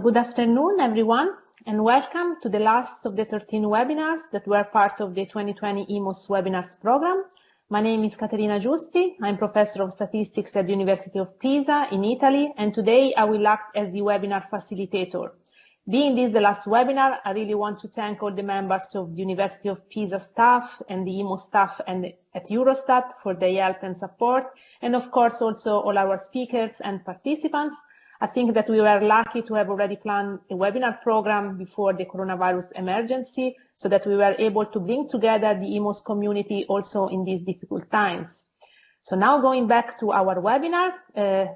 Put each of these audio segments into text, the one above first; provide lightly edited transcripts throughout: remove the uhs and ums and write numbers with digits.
Good afternoon, everyone, and welcome to the last of the 13 webinars that were part of the 2020 IMOS webinars program. My name is Caterina Giusti. I'm Professor of Statistics at the University of Pisa in Italy, and today I will act as the webinar facilitator. Being this the last webinar, I really want to thank all the members of the University of Pisa staff and the IMOS staff and at Eurostat for their help and support, and of course also all our speakers and participants. I think that we were lucky to have already planned a webinar program before the coronavirus emergency, so that we were able to bring together the IMOS community also in these difficult times. So now going back to our webinar,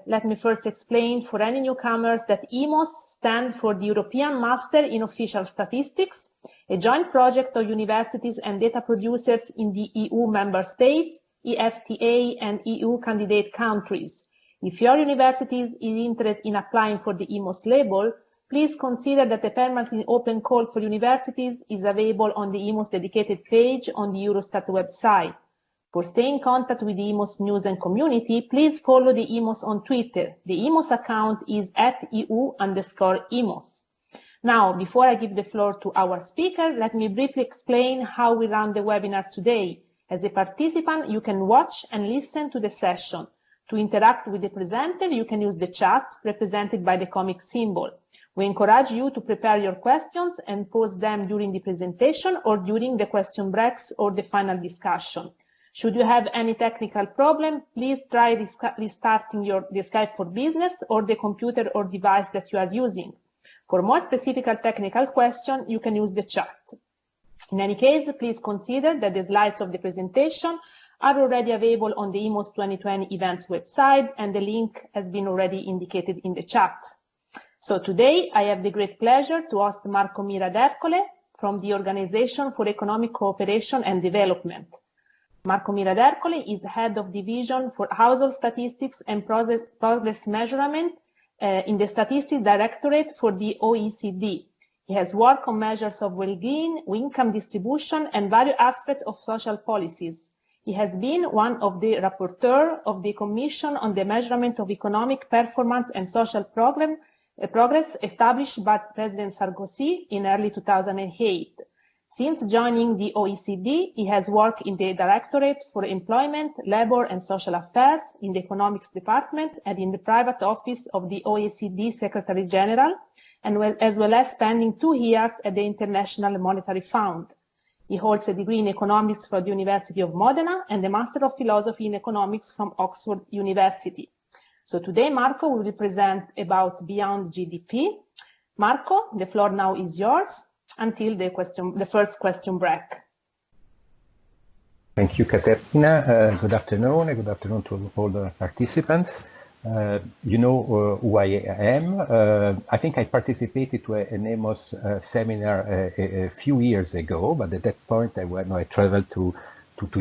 let me first explain for any newcomers that IMOS stands for the European Master in Official Statistics, a joint project of universities and data producers in the EU member states, EFTA and EU candidate countries. If your university is interested in applying for the IMOS label, please consider that a permanently open call for universities is available on the IMOS dedicated page on the Eurostat website. For staying in contact with the IMOS news and community, please follow the IMOS on Twitter. The IMOS account is @EU_IMOS. Now, before I give the floor to our speaker, let me briefly explain how we run the webinar today. As a participant, you can watch and listen to the session. To interact with the presenter, you can use the chat represented by the comic symbol. We encourage you to prepare your questions and pose them during the presentation or during the question breaks or the final discussion. Should you have any technical problem, please try restarting the Skype for Business or the computer or device that you are using. For more specific technical questions, you can use the chat. In any case, please consider that the slides of the presentation are already available on the IMOS 2020 events website, and the link has been already indicated in the chat. So today I have the great pleasure to host Marco Mira d'Ercole from the Organization for Economic Cooperation and Development. Marco Mira d'Ercole is head of division for household statistics and progress measurement in the Statistics Directorate for the OECD. He has worked on measures of well-being, income distribution, and various aspects of social policies. He has been one of the rapporteurs of the Commission on the Measurement of Economic Performance and Social Progress established by President Sarkozy in early 2008. Since joining the OECD, he has worked in the Directorate for Employment, Labour and Social Affairs, in the Economics Department, and in the private office of the OECD Secretary General, as well as spending 2 years at the International Monetary Fund. He holds a degree in economics from the University of Modena and a Master of Philosophy in Economics from Oxford University. So today, Marco will present about Beyond GDP. Marco, the floor now is yours until the first question break. Thank you, Caterina. Good afternoon, and good afternoon to all the participants. You know who I am. I think I participated to an IMOS seminar a few years ago, but at that point I traveled to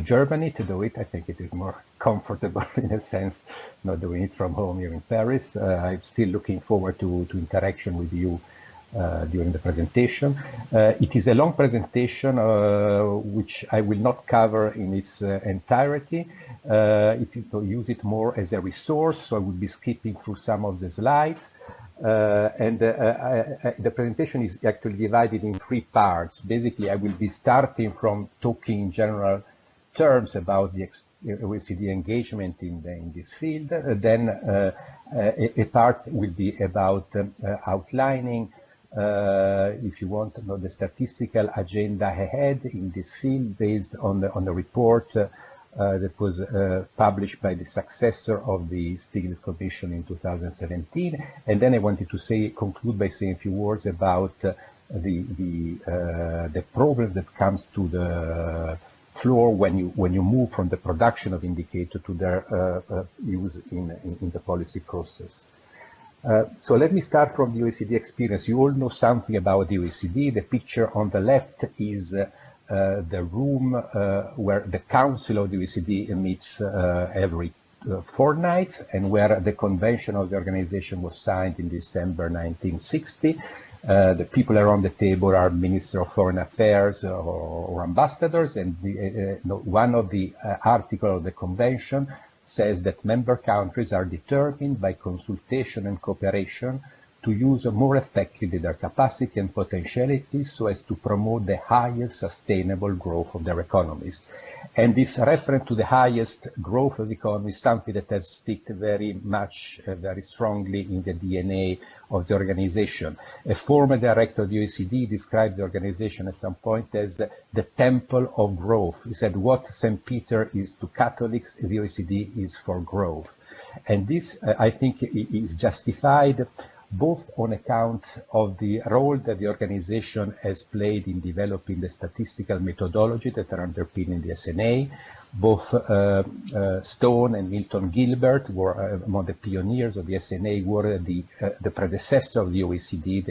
Germany to do it. I think it is more comfortable in a sense, not doing it from home here in Paris. I'm still looking forward to interaction with you during the presentation. It is a long presentation which I will not cover in its entirety. To use it more as a resource, so I will be skipping through some of the slides. The presentation is actually divided in 3 parts. Basically, I will be starting from talking in general terms about the OECD engagement in this field. Then a part will be about outlining, if you want to know, the statistical agenda ahead in this field based on the report that was published by the successor of the Stiglitz Commission in 2017. And then I wanted to conclude by saying a few words about the problem that comes to the floor when you move from the production of indicator to their use in the policy process. So let me start from the OECD experience. You all know something about the OECD. The picture on the left is the room where the Council of the OECD meets every fortnight, and where the convention of the organization was signed in December 1960. The people around the table are Minister of Foreign Affairs or ambassadors, and one of the articles of the convention says that member countries are determined by consultation and cooperation to use more effectively their capacity and potentialities so as to promote the highest sustainable growth of their economies. And this reference to the highest growth of the economy is something that has stuck very much, very strongly in the DNA of the organization. A former director of the OECD described the organization at some point as the temple of growth. He said, what St. Peter is to Catholics, the OECD is for growth. And this, I think, is justified both on account of the role that the organization has played in developing the statistical methodology that are underpinning the SNA. Both Stone and Milton Gilbert were among the pioneers of the SNA, were the predecessor of the OECD,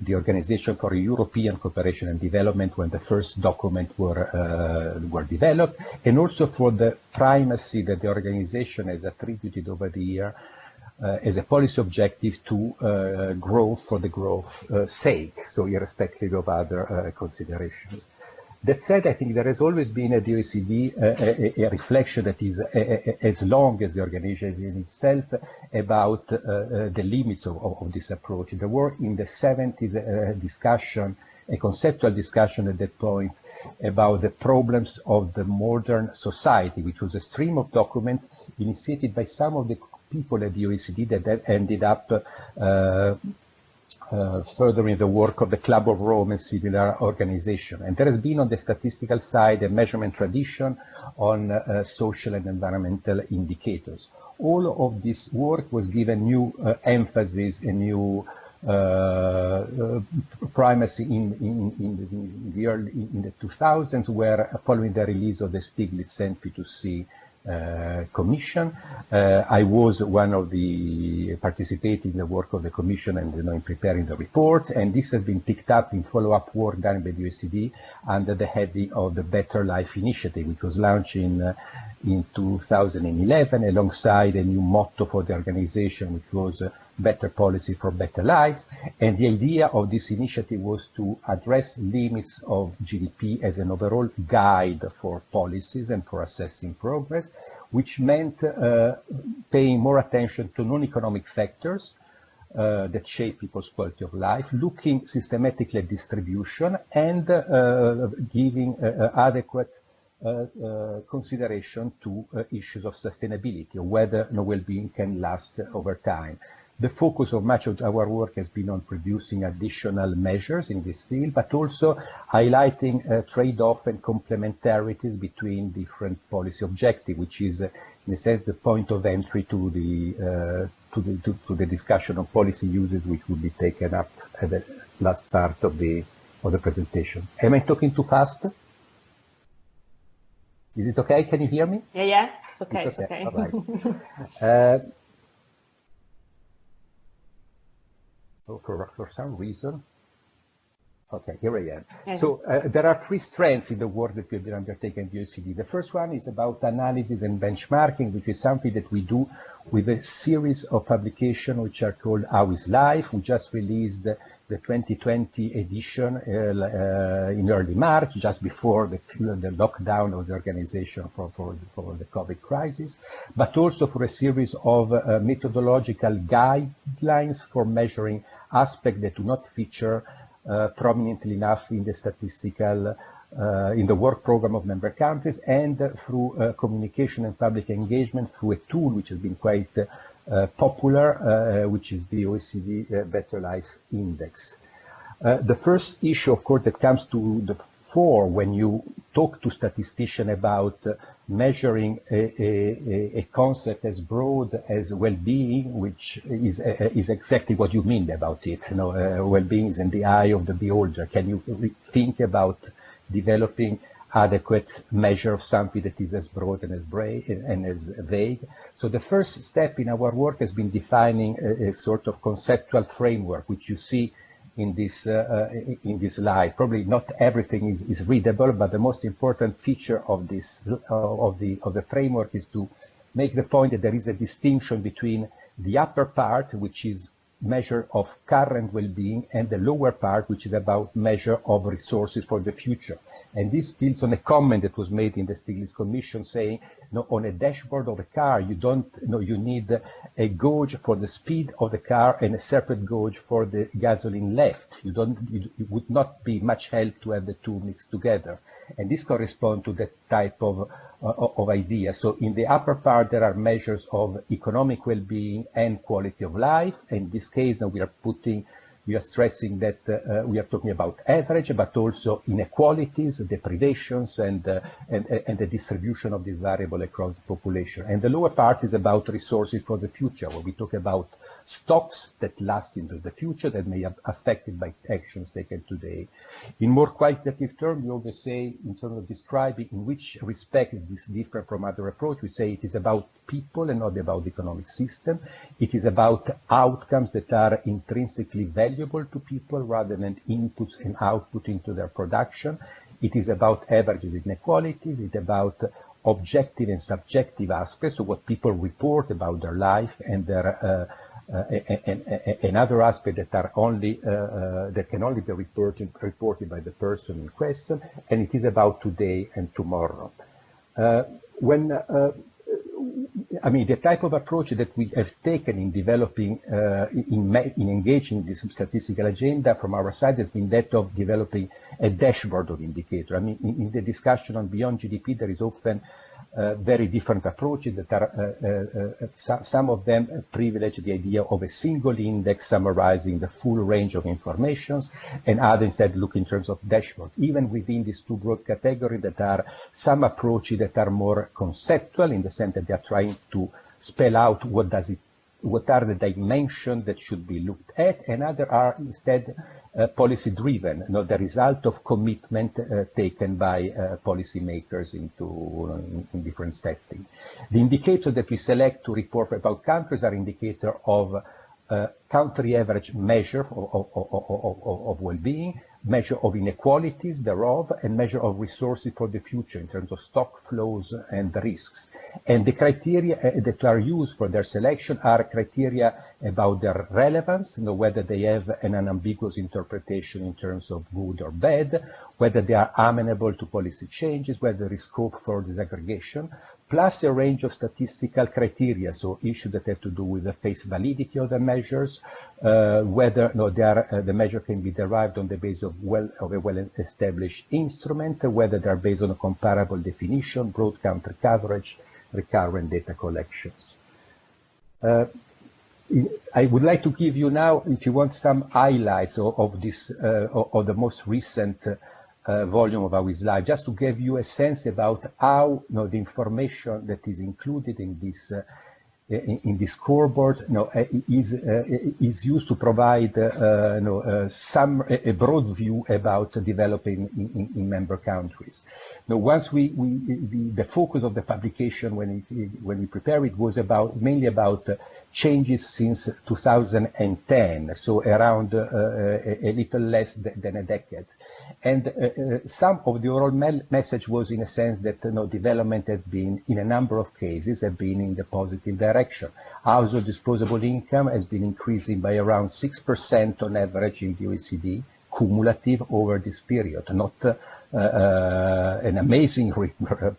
the Organization for European Cooperation and Development, when the first document were developed, and also for the primacy that the organization has attributed over the year as a policy objective to growth for the growth sake, so irrespective of other considerations. That said, I think there has always been at the OECD a reflection that is as long as the organization itself about the limits of this approach. There were in the 70s discussion, a conceptual discussion at that point about the problems of the modern society, which was a stream of documents initiated by some of the people at the OECD that ended up furthering the work of the Club of Rome and similar organization. And there has been on the statistical side a measurement tradition on social and environmental indicators. All of this work was given new emphasis and new primacy in the 2000s, where following the release of the Stiglitz and P2C Commission. I was one of the participating in the work of the Commission and in preparing the report, and this has been picked up in follow-up work done by the OECD under the heading of the Better Life Initiative, which was launched in 2011 alongside a new motto for the organization, which was Better Policy for Better Lives. And the idea of this initiative was to address limits of GDP as an overall guide for policies and for assessing progress, which meant paying more attention to non-economic factors that shape people's quality of life, looking systematically at distribution, and giving adequate consideration to issues of sustainability, or whether well-being can last over time. The focus of much of our work has been on producing additional measures in this field, but also highlighting trade-off and complementarities between different policy objectives, which is, in a sense, the point of entry to the discussion of policy uses, which will be taken up at the last part of the presentation. Am I talking too fast? Is it okay? Can you hear me? Yeah, it's okay. It's okay. Right. For some reason, okay, here I am. Yeah. So there are three strands in the work that we have been undertaking at the OECD. The first one is about analysis and benchmarking, which is something that we do with a series of publications which are called How is Life. We just released the 2020 edition in early March, just before the lockdown of the organization for the COVID crisis, but also for a series of methodological guidelines for measuring aspects that do not feature prominently enough in the statistical, in the work program of member countries, and through communication and public engagement through a tool which has been quite popular, which is the OECD Better Life Index. The first issue, of course, that comes to the fore when you talk to statisticians about measuring a concept as broad as well-being, which is exactly what you mean about it. You know, well-being is in the eye of the beholder. Can you think about developing adequate measure of something that is as broad and as vague? So the first step in our work has been defining a sort of conceptual framework, which you see in this slide. Probably not everything is readable, but the most important feature of this of the framework is to make the point that there is a distinction between the upper part, which is measure of current well-being, and the lower part, which is about measure of resources for the future. And this builds on a comment that was made in the Stiglitz Commission saying on a dashboard of a car, you don't, you need a gauge for the speed of the car and a separate gauge for the gasoline left. It would not be much help to have the two mixed together. And this corresponds to that type of idea. So in the upper part, there are measures of economic well-being and quality of life. In this case, now we are stressing that we are talking about average, but also inequalities, deprivations, and the distribution of this variable across the population. And the lower part is about resources for the future, where we talk about stocks that last into the future that may be affected by actions taken today. In more qualitative terms, we always say, in terms of describing in which respect it is different from other approach, we say it is about people and not about the economic system. It is about outcomes that are intrinsically valuable to people rather than inputs and output into their production. It is about averages and inequalities. It is about objective and subjective aspects of what people report about their life and their and other aspects that are only that can only be reported by the person in question, and it is about today and tomorrow. I mean, the type of approach that we have taken in developing, in engaging this statistical agenda from our side has been that of developing a dashboard of indicator. I mean, in the discussion on beyond GDP, there is often very different approaches that are, some of them privilege the idea of a single index summarizing the full range of informations, and others instead look in terms of dashboards. Even within these two broad categories, that are some approaches that are more conceptual in the sense that they are trying to spell out what are the dimensions that should be looked at, and others are instead policy driven, the result of commitment taken by policymakers in different settings. The indicators that we select to report about countries are indicators of country average measure of well-being, measure of inequalities thereof, and measure of resources for the future in terms of stock flows and risks. And the criteria that are used for their selection are criteria about their relevance, whether they have an unambiguous interpretation in terms of good or bad, whether they are amenable to policy changes, whether there is scope for disaggregation, plus a range of statistical criteria, so issues that have to do with the face validity of the measures, whether the measure can be derived on the basis of a well-established instrument, whether they are based on a comparable definition, broad country coverage, recurrent data collections. I would like to give you now, if you want, some highlights of this, of the most recent volume of our slide, just to give you a sense about how the information that is included in this scoreboard is used to provide a broad view about developing in member countries. Now, once the focus of the publication when we prepare it was mainly about changes since 2010, so around a little less than a decade. And some of the overall message was, in a sense, that development has been, in a number of cases, have been in the positive direction. Household disposable income has been increasing by around 6% on average in the OECD, cumulative over this period. Not an amazing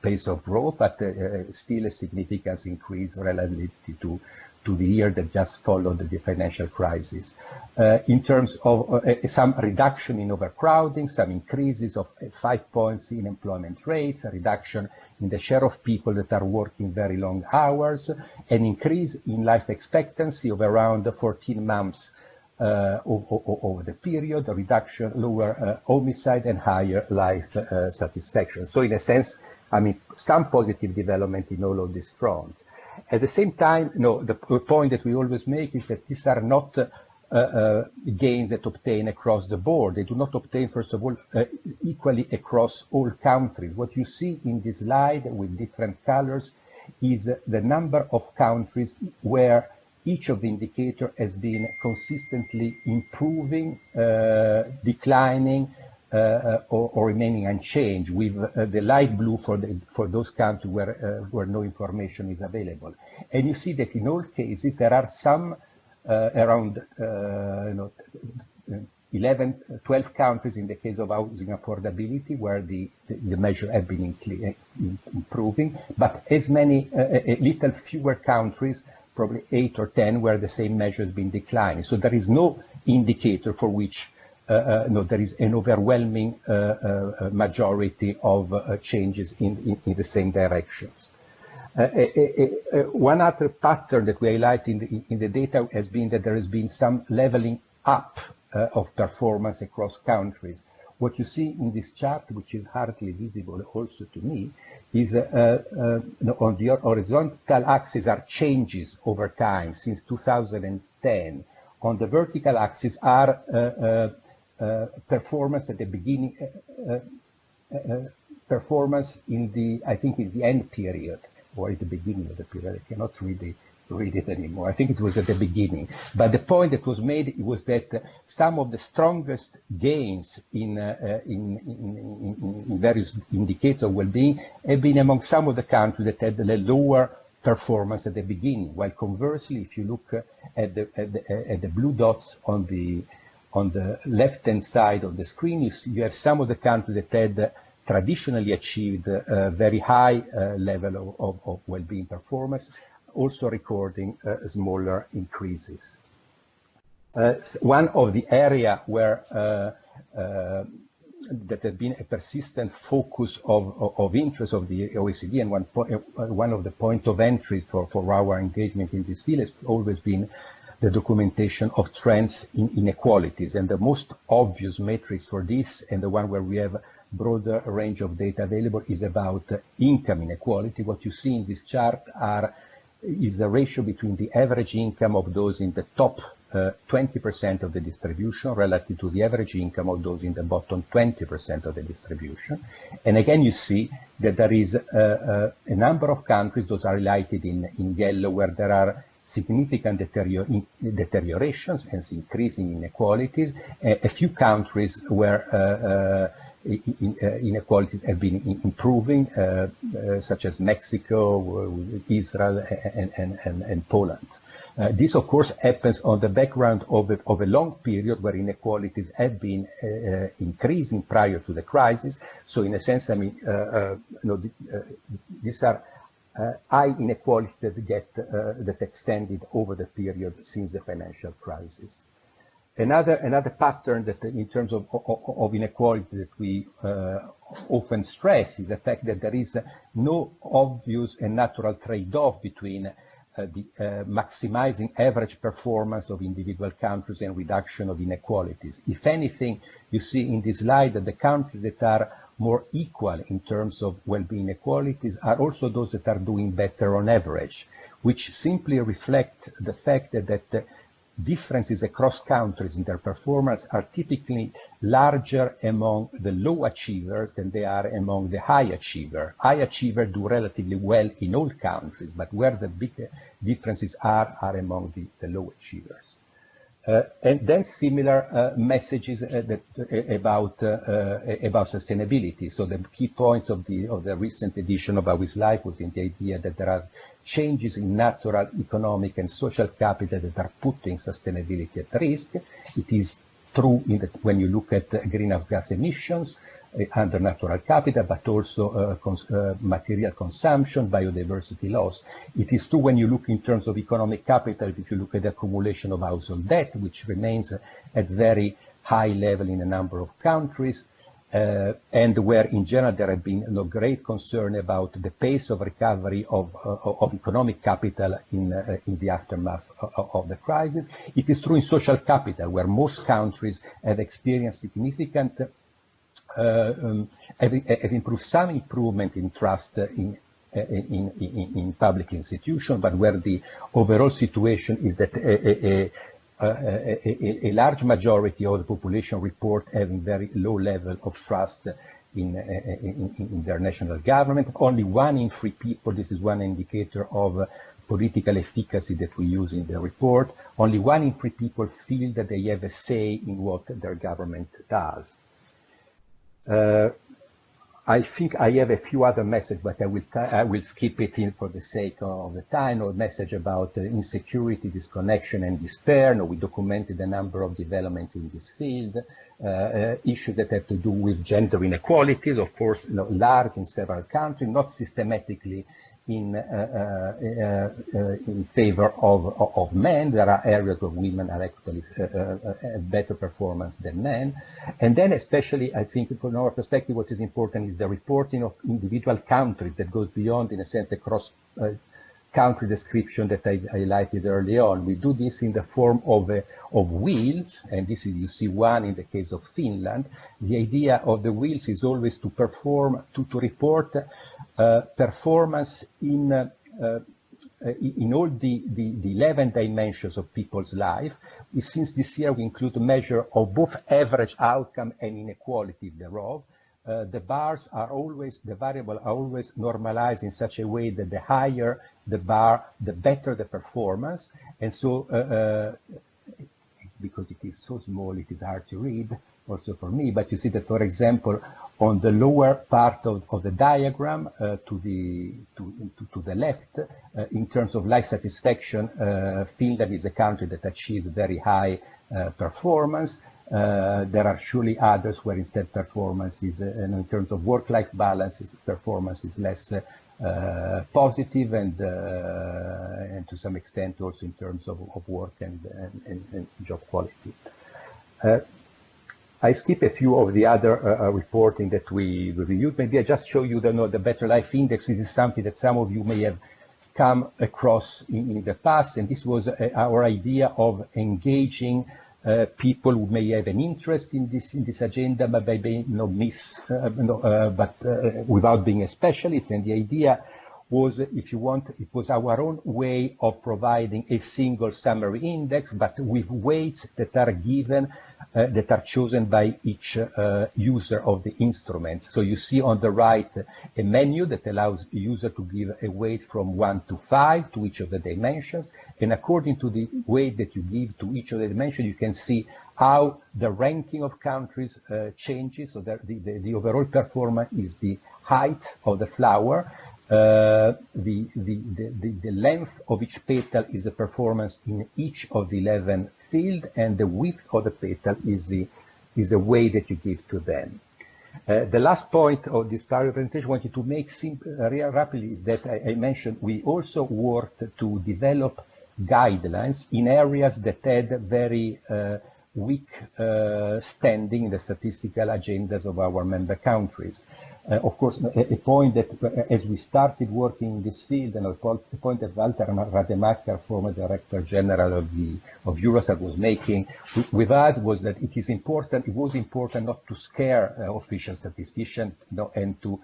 pace of growth, but still a significant increase relative to the year that just followed the financial crisis. In terms of some reduction in overcrowding, some increases of 5 points in employment rates, a reduction in the share of people that are working very long hours, an increase in life expectancy of around 14 months over the period, a reduction, lower homicide, and higher life satisfaction. So in a sense, I mean, some positive development in all of this front. At the same time, the point that we always make is that these are not gains that obtain across the board. They do not obtain, first of all, equally across all countries. What you see in this slide with different colors is the number of countries where each of the indicators has been consistently improving, declining, or remaining unchanged, with the light blue for those countries where no information is available. And you see that in all cases there are some around 11 12 countries in the case of housing affordability where the measure have been improving, but as many, a little fewer countries, probably 8 or 10, where the same measure has been declining. So there is no indicator for which there is an overwhelming majority of changes in the same directions. One other pattern that we highlight in the data has been that there has been some leveling up of performance across countries. What you see in this chart, which is hardly visible also to me, is on the horizontal axis are changes over time since 2010. On the vertical axis are performance at the beginning, performance in the, I think, in the end period, or at the beginning of the period. I cannot read it anymore. I think it was at the beginning. But the point that was made was that some of the strongest gains in various indicators of well-being have been among some of the countries that had the lower performance at the beginning. While conversely, if you look at the blue dots on the left-hand side of the screen, you have some of the countries that had traditionally achieved a very high level of well-being performance, also recording smaller increases. One of the area where that has been a persistent focus of interest of the OECD, and one of the point of entries for our engagement in this field has always been the documentation of trends in inequalities. And the most obvious matrix for this, and the one where we have broader range of data available, is about income inequality. What you see in this chart is the ratio between the average income of those in the top 20% of the distribution relative to the average income of those in the bottom 20% of the distribution. And again, you see that there is a number of countries, those are highlighted in yellow, where there are significant deteriorations and increasing inequalities. A few countries where inequalities have been improving, such as Mexico, Israel, and Poland. This, of course, happens on the background of a long period where inequalities have been increasing prior to the crisis. So, in a sense, I mean, these are high inequalities that extended over the period since the financial crisis. Another pattern that, in terms of inequality, that we often stress is the fact that there is no obvious and natural trade-off between maximizing average performance of individual countries and reduction of inequalities. If anything, you see in this slide that the countries that are more equal in terms of well-being inequalities are also those that are doing better on average, which simply reflect the fact that differences across countries in their performance are typically larger among the low achievers than they are among the high achievers. High achievers do relatively well in all countries, but where the big differences are among the low achievers. And then similar messages about sustainability. So the key points of the recent edition of Our Life was in the idea that there are changes in natural, economic, and social capital that are putting sustainability at risk. It is true when you look at greenhouse gas emissions under natural capital, but also material consumption, biodiversity loss. It is true when you look in terms of economic capital, if you look at the accumulation of household debt, which remains at very high level in a number of countries, and where in general there have been no great concern about the pace of recovery of economic capital in the aftermath of the crisis. It is true in social capital, where most countries have experienced significant have improved some improvement in trust in public institutions, but where the overall situation is that a large majority of the population report having very low level of trust in their national government. Only 1 in 3 people, this is one indicator of political efficacy that we use in the report, only 1 in 3 people feel that they have a say in what their government does. I think I have a few other messages, but I will skip it in for the sake of the time. A message about insecurity, disconnection, and despair. We documented a number of developments in this field. Issues that have to do with gender inequalities, of course, large in several countries, not systematically in favor of men. There are areas where women are actually have better performance than men. And then especially, I think from our perspective, what is important is the reporting of individual countries that goes beyond, in a sense, the cross-country description that I highlighted early on. We do this in the form of wheels, and this is, you see one in the case of Finland. The idea of the wheels is always to perform, to report performance in all the 11 dimensions of people's life. Since this year, we include a measure of both average outcome and inequality thereof. The bars are always, the variable are always normalized in such a way that the higher the bar, the better the performance. And so, because it is so small, it is hard to read also for me, but you see that, for example, on the lower part of the diagram to the left, in terms of life satisfaction, Finland is a country that achieves very high performance. There are surely others where instead performance is, in terms of work-life balance, performance is less positive, and to some extent also in terms of work and job quality. I skip a few of the other reporting that we reviewed. Maybe I just show you the Better Life Index. This is something that some of you may have come across in the past, and this was our idea of engaging people who may have an interest in this agenda, but maybe without being a specialist. And the idea was, if you want, it was our own way of providing a single summary index, but with weights that are given, that are chosen by each user of the instruments. So you see on the right a menu that allows the user to give a weight from 1 to 5 to each of the dimensions. And according to the weight that you give to each of the dimensions, you can see how the ranking of countries changes. So that the overall performance is the height of the flower. The length of each petal is the performance in each of the 11 fields, and the width of the petal is the way that you give to them. The last point of this part of the presentation I wanted to make real rapidly is that I mentioned we also worked to develop guidelines in areas that had very weak standing in the statistical agendas of our member countries. Of course, a point that as we started working in this field, and a point that Walter Rademacher, former Director General of Eurostat, was making with us was that it was important not to scare official statisticians, and to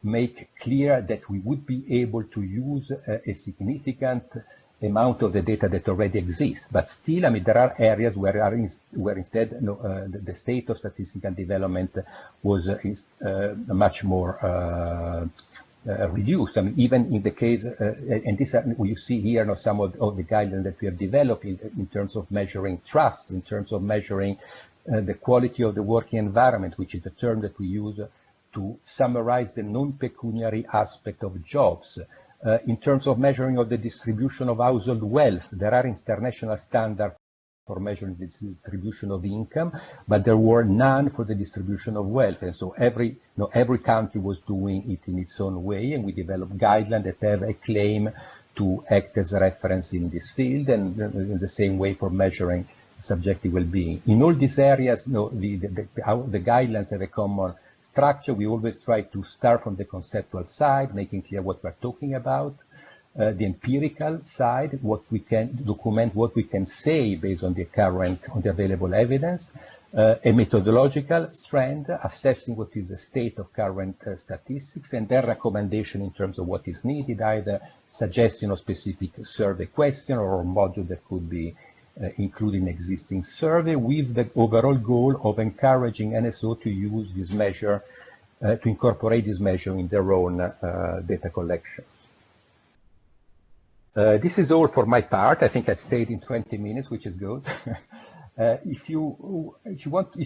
make clear that we would be able to use a significant amount of the data that already exists. But still, I mean, there are areas where instead the state of statistical development was much more reduced. I mean, even in the case, and this you see here some of the guidelines that we have developed in terms of measuring trust, in terms of measuring the quality of the working environment, which is the term that we use to summarize the non-pecuniary aspect of jobs. In terms of measuring of the distribution of household wealth, there are international standards for measuring the distribution of income, but there were none for the distribution of wealth. And so every country was doing it in its own way, and we developed guidelines that have a claim to act as a reference in this field, and in the same way for measuring subjective well-being. In all these areas, the guidelines have a common structure. We always try to start from the conceptual side, making clear what we're talking about. The empirical side, what we can document, what we can say based on the available evidence. A methodological strand, assessing what is the state of current statistics, and their recommendation in terms of what is needed, either suggestion of specific survey question or a module that could be including existing survey, with the overall goal of encouraging NSO to use this measure, to incorporate this measure in their own data collections. This is all for my part. I think I've stayed in 20 minutes, which is good. If you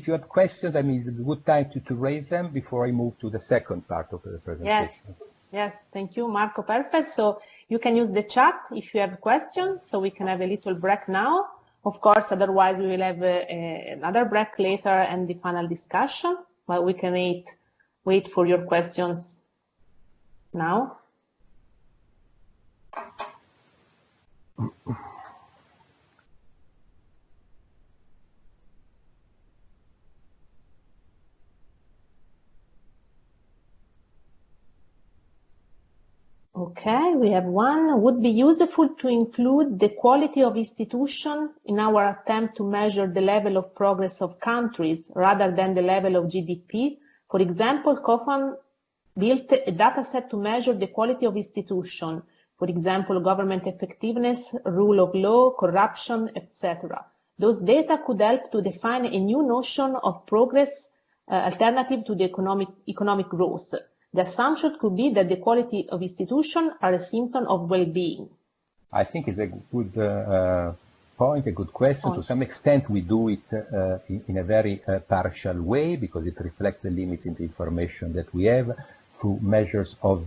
have questions, I mean, it's a good time to raise them before I move to the second part of the presentation. Yes, thank you, Marco. Perfect. So you can use the chat if you have questions, so we can have a little break now. Of course, otherwise we will have another break later and the final discussion, but we can wait for your questions now. Okay, we have one. Would be useful to include the quality of institution in our attempt to measure the level of progress of countries rather than the level of GDP. For example, Kofan built a data set to measure the quality of institution. For example, government effectiveness, rule of law, corruption, etc. Those data could help to define a new notion of progress alternative to the economic growth. The assumption could be that the quality of institutions are a symptom of well-being. I think it's a good point, a good question. To some extent, we do it in a very partial way because it reflects the limits in the information that we have through measures of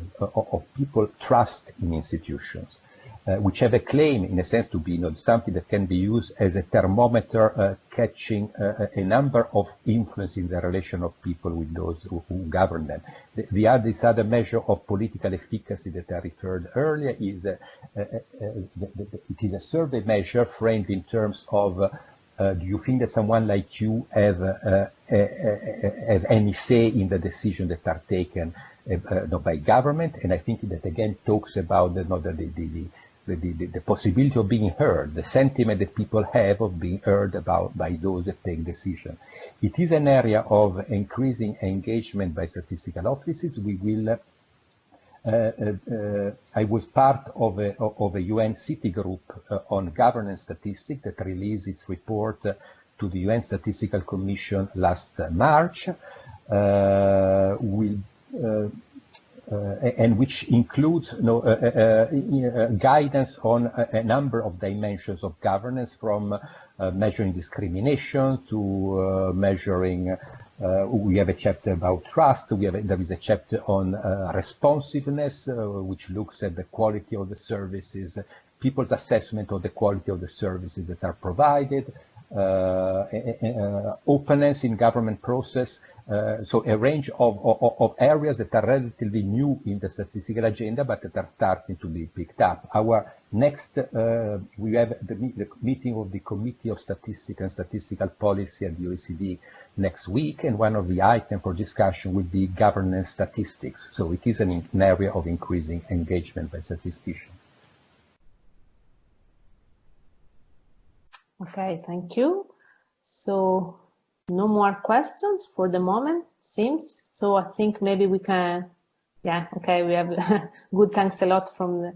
people trust in institutions, which have a claim, in a sense, to be something that can be used as a thermometer catching a number of influence in the relation of people with those who govern them. This other measure of political efficacy that I referred earlier is it is a survey measure framed in terms of do you think that someone like you have any say in the decisions that are taken by government? And I think that again talks about the possibility of being heard, the sentiment that people have of being heard about by those that take decisions. It is an area of increasing engagement by statistical offices. We will. I was part of a UN city group on governance statistics that released its report to the UN Statistical Commission last March. And which includes guidance on a number of dimensions of governance, from measuring discrimination to measuring. We have a chapter about trust. There is a chapter on responsiveness, which looks at the quality of the services, people's assessment of the quality of the services that are provided, openness in government process. So a range of areas that are relatively new in the statistical agenda, but that are starting to be picked up. Our next, we have the meeting of the Committee of Statistics and Statistical Policy at the OECD next week, and one of the items for discussion will be governance statistics. So it is an area of increasing engagement by statisticians. Okay, thank you. So no more questions for the moment, seems. So I think maybe we can, yeah, okay, we have good thanks a lot from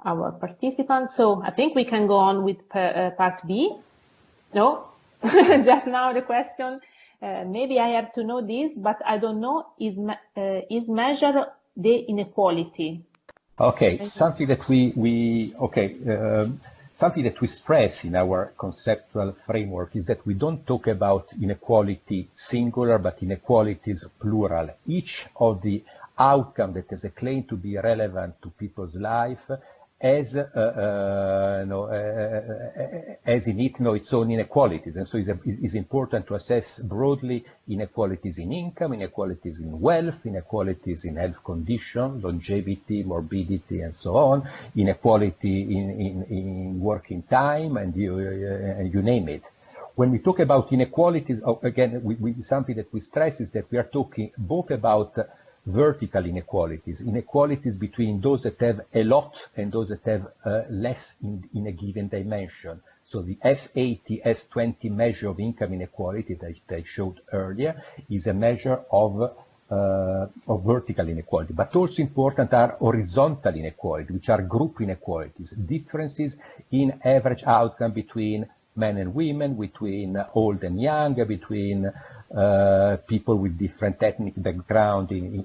our participants. So I think we can go on with part B. No, just now the question, maybe I have to know this, but I don't know, is measure the inequality? Okay, something that something that we stress in our conceptual framework is that we don't talk about inequality singular, but inequalities plural. Each of the outcome that has a claim to be relevant to people's life as in it its own inequalities. And so it's important to assess broadly inequalities in income, inequalities in wealth, inequalities in health condition, longevity, morbidity, and so on, inequality in working time, and you name it. When we talk about inequalities, again, something that we stress is that we are talking both about vertical inequalities, inequalities between those that have a lot and those that have less in a given dimension. So the S80, S20 measure of income inequality that I showed earlier is a measure of vertical inequality. But also important are horizontal inequality, which are group inequalities, differences in average outcome between men and women, between old and young, between people with different ethnic background in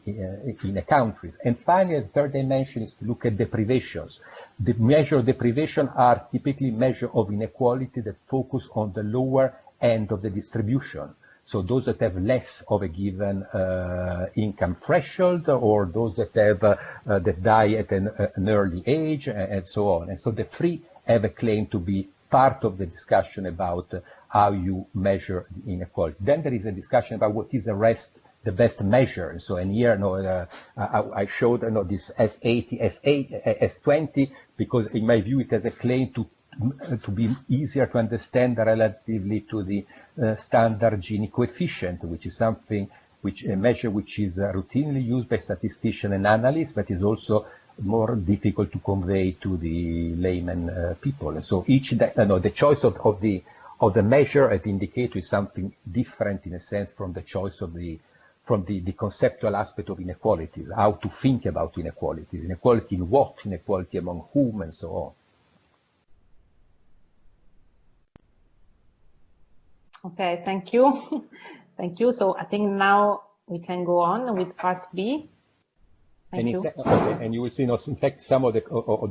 the countries. And finally, the third dimension is to look at deprivations. The measure of deprivation are typically measures of inequality that focus on the lower end of the distribution. So those that have less of a given income threshold, or those that have that die at an early age, and so on. And so the three have a claim to be part of the discussion about how you measure the inequality. Then there is a discussion about what is the best measure. And so, and here, I showed this S80, S20, because in my view, it has a claim to be easier to understand relatively to the standard Gini coefficient, which is something a measure which is routinely used by statisticians and analysts, but is also more difficult to convey to the layman people. And so the choice of the measure at the indicator is something different in a sense from the choice of the conceptual aspect of inequalities, how to think about inequalities, inequality in what, inequality among whom, and so on. Okay, thank you. Thank you. So I think now we can go on with part B. Thank you. Okay, and you will see, in fact, some of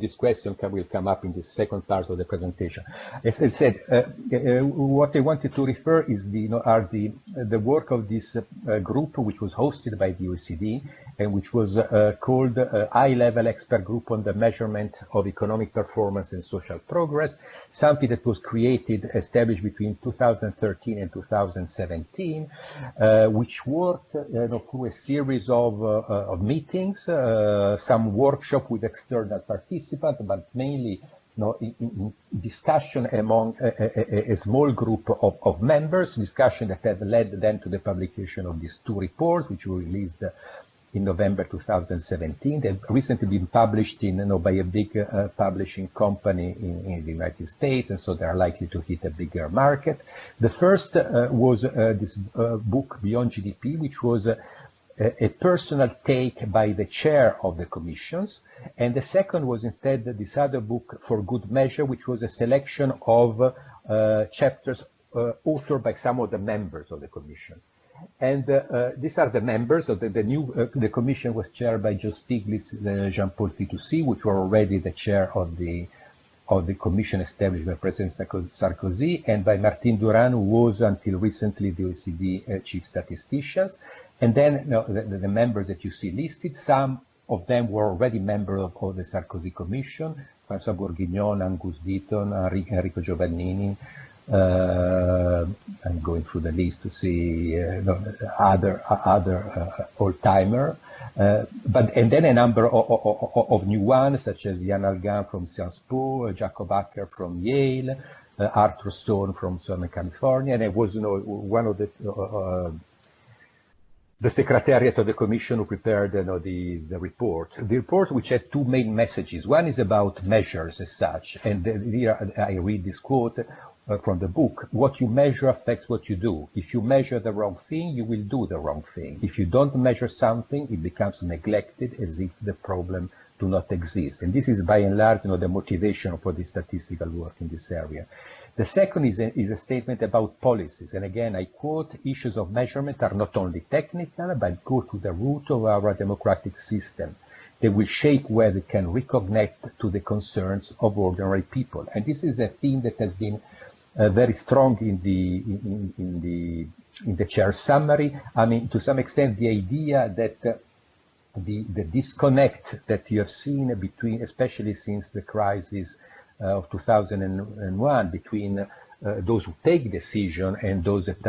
this question will come up in the second part of the presentation. As I said, what I wanted to refer is the work of this group, which was hosted by the OECD, and which was called High-Level Expert Group on the Measurement of Economic Performance and Social Progress, something that was established between 2013 and 2017, which worked through a series of meetings, some workshop with external participants, but mainly in discussion among a small group of members, discussion that have led then to the publication of these two reports, which were released in November 2017. They've recently been published by a big publishing company in the United States, and so they're likely to hit a bigger market. The first was this book, Beyond GDP, which was a personal take by the chair of the commissions, and the second was instead this other book, For Good Measure, which was a selection of chapters authored by some of the members of the commission. And these are the members of the commission was chaired by Joe Stiglitz, Jean-Paul Fitoussi, which were already the chair of the commission established by President Sarkozy, and by Martine Duran, who was until recently the OECD chief statistician. And then the members that you see listed, some of them were already members of the Sarkozy Commission: François Bourguignon, Angus Deaton, Enrico Giovannini. I'm going through the list to see other old-timer, and then a number of new ones, such as Yann Algan from Sciences Po, Jacob Acker from Yale, Arthur Stone from Southern California, and it was one of the secretariat of the commission who prepared the report. The report, which had two main messages. One is about measures as such, and here I read this quote from the book: what you measure affects what you do. If you measure the wrong thing, you will do the wrong thing. If you don't measure something, it becomes neglected, as if the problem do not exist. And this is by and large the motivation for the statistical work in this area. The second is a statement about policies. And again, I quote: issues of measurement are not only technical, but go to the root of our democratic system. They will shape where they can reconnect to the concerns of ordinary people. And this is a theme that has been very strong in the chair's summary. I mean, to some extent, the idea that the disconnect that you have seen between, especially since the crisis of 2001, between those who take decision and those that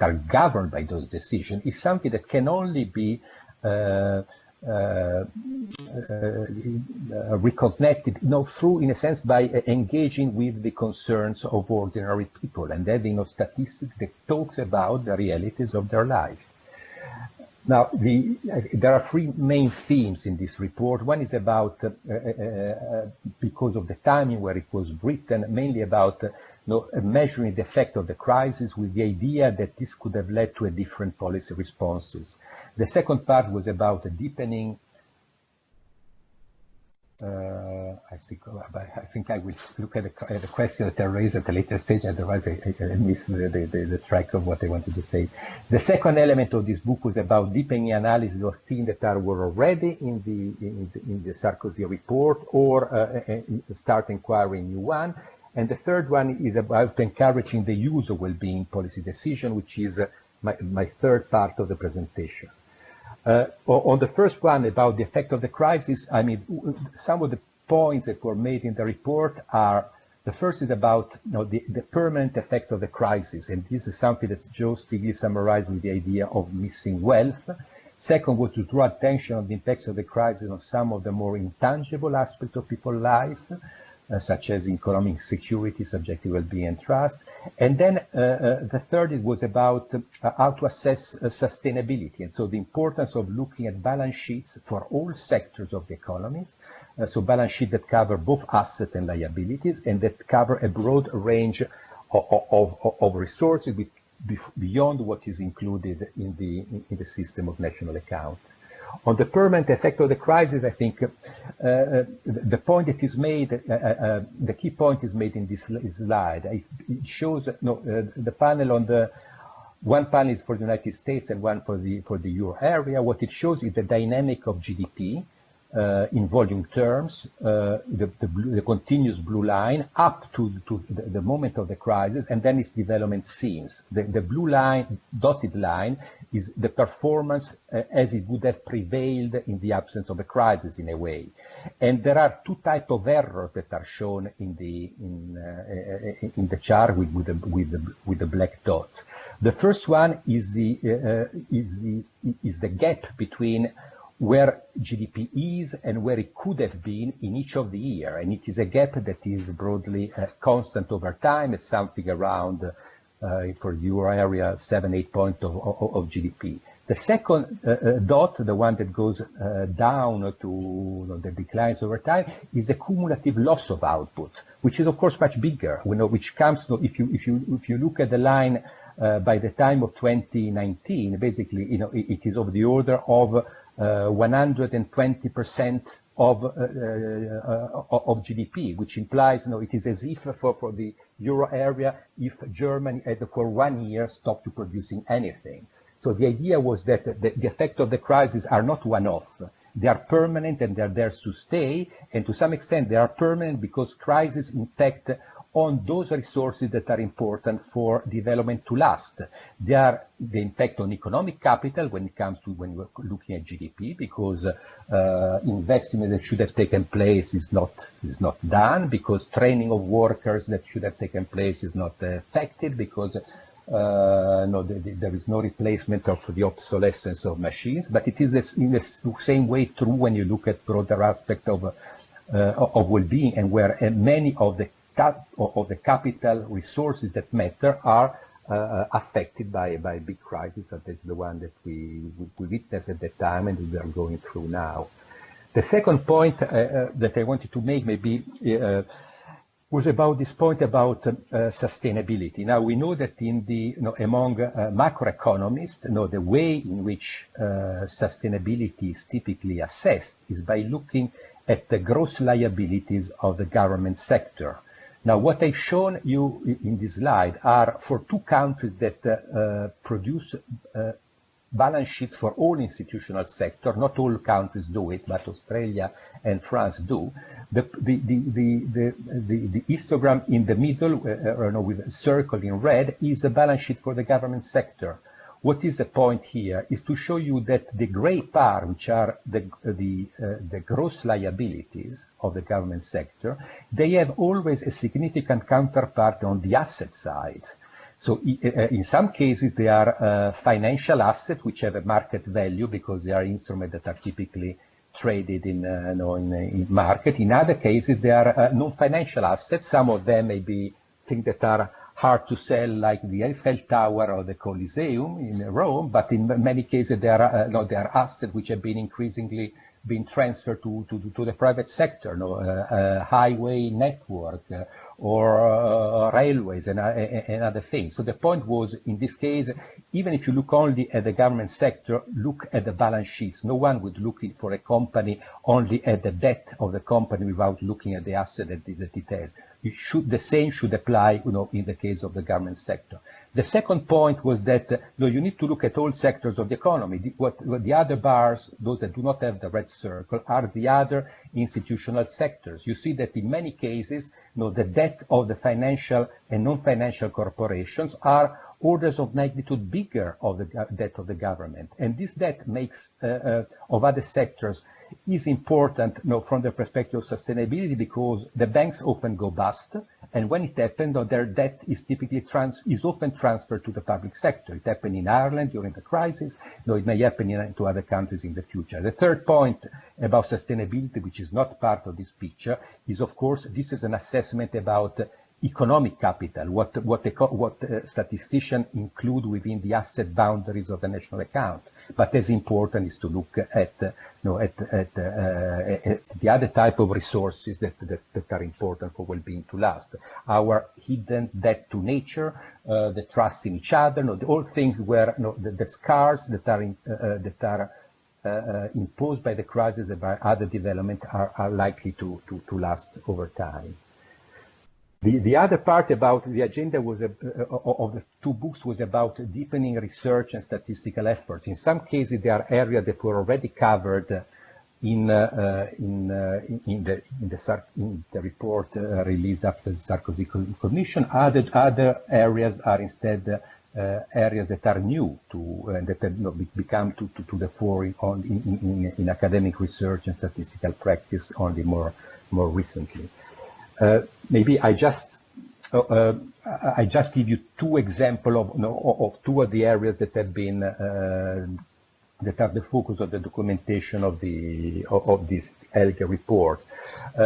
are governed by those decisions, is something that can only be reconnected, through, in a sense, by engaging with the concerns of ordinary people and having a statistic that talks about the realities of their lives. Now, there are three main themes in this report. One is about, because of the timing where it was written, mainly about measuring the effect of the crisis, with the idea that this could have led to a different policy responses. The second part was about the deepening. I think I will look at the question that I raised at a later stage, otherwise I miss the track of what I wanted to say. The second element of this book was about deepening analysis of themes that were already in the Sarkozy report, or start inquiring new one. And the third one is about encouraging the use of well-being policy decision, which is my third part of the presentation. On the first one about the effect of the crisis, I mean, some of the points that were made in the report are, the first is about the permanent effect of the crisis, and this is something that's just to be summarized with the idea of missing wealth. Second was to draw attention on the impacts of the crisis on some of the more intangible aspects of people's life, such as economic security, subjective well-being, and trust. And then the third, it was about how to assess sustainability, and so the importance of looking at balance sheets for all sectors of the economies, so balance sheets that cover both assets and liabilities, and that cover a broad range of resources beyond what is included in the system of national accounts. On the permanent effect of the crisis, I think the point that is made, the key point is made in this slide. It shows the panel on the one panel is for the United States and one for the euro area. What it shows is the dynamic of GDP in volume terms, the continuous blue line up to the moment of the crisis, and then its development scenes. The blue line, dotted line, is the performance as it would have prevailed in the absence of a crisis, in a way. And there are two types of errors that are shown in the chart with the black dot. The first one is the gap between where GDP is and where it could have been in each of the year, and it is a gap that is broadly constant over time. It's something around, for the euro area, 7-8 points of GDP. The second dot, the one that goes down to the declines over time, is the cumulative loss of output, which is of course much bigger. Which comes if you look at the line by the time of 2019, basically, it is of the order of 120% of GDP, which implies, it is as if for the euro area, if Germany had for 1 year stopped producing anything. So the idea was that the effect of the crisis are not one-off. They are permanent and they're there to stay. And to some extent, they are permanent because crises impact on those resources that are important for development to last. They are the impact on economic capital when you're looking at GDP, because investment that should have taken place is not done, because training of workers that should have taken place is not effective, because there is no replacement of the obsolescence of machines. But it is in the same way true when you look at broader aspect of well-being, and where many of the capital resources that matter are affected by big crises, such as the one that we witnessed at that time and we are going through now. The second point that I wanted to make maybe was about this point about sustainability. Now we know that among macroeconomists, the way in which sustainability is typically assessed is by looking at the gross liabilities of the government sector. Now, what I've shown you in this slide are for two countries that produce balance sheets for all institutional sector. Not all countries do it, but Australia and France do. The histogram in the middle, with a circle in red, is the balance sheet for the government sector. What is the point here is to show you that the gray part, which are the gross liabilities of the government sector, they have always a significant counterpart on the asset side. So in some cases, they are financial assets which have a market value because they are instruments that are typically traded in market. In other cases, they are non-financial assets. Some of them may be things that are hard to sell, like the Eiffel Tower or the Colosseum in Rome, but in many cases they are assets which have been increasingly being transferred to the private sector, highway network or railways and other things. So the point was, in this case, even if you look only at the government sector, look at the balance sheets. No one would look for a company only at the debt of the company without looking at the asset that it has. The same should apply, in the case of the government sector. The second point was that you need to look at all sectors of the economy. What the other bars, those that do not have the red circle, are the other institutional sectors. You see that in many cases, the debt of the financial and non-financial corporations are orders of magnitude bigger of the debt of the government. And this debt makes of other sectors is important from the perspective of sustainability, because the banks often go bust, and when it happens, their debt is typically often transferred to the public sector. It happened in Ireland during the crisis, it may happen to other countries in the future. The third point about sustainability, which is not part of this picture, is of course this is an assessment about economic capital, what statisticians include within the asset boundaries of the national account. But as important is to look at the other type of resources that are important for well-being to last. Our hidden debt to nature, the trust in each other, all things where the scars that are imposed by the crisis and by other development are likely to last over time. The other part about the agenda was of the two books was about deepening research and statistical efforts. In some cases, there are areas that were already covered in the report released after the Sarkozy Commission. Other areas are instead areas that are new that have become to the fore in academic research and statistical practice only more recently. Maybe I just give you two examples of two of the areas that have been that are the focus of the documentation of this ELGA report.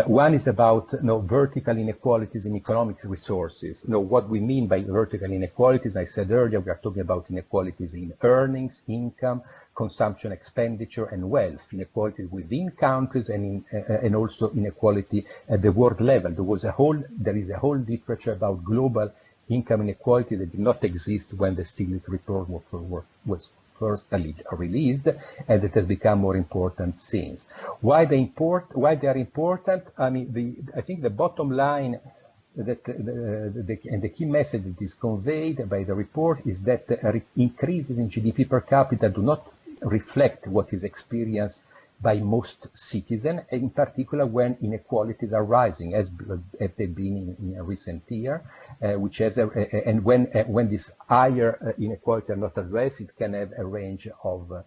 One is about vertical inequalities in economic resources. What we mean by vertical inequalities, I said earlier, we are talking about inequalities in earnings, income, consumption, expenditure, and wealth, inequality within countries, and also inequality at the world level. There is a whole literature about global income inequality that did not exist when the Stiglitz report was first released, and it has become more important since. Why they are important? I mean, I think the bottom line that and the key message that is conveyed by the report is that increases in GDP per capita do not reflect what is experienced by most citizens, in particular when inequalities are rising, as they've been in recent year, and when this higher inequality are not addressed, it can have a range of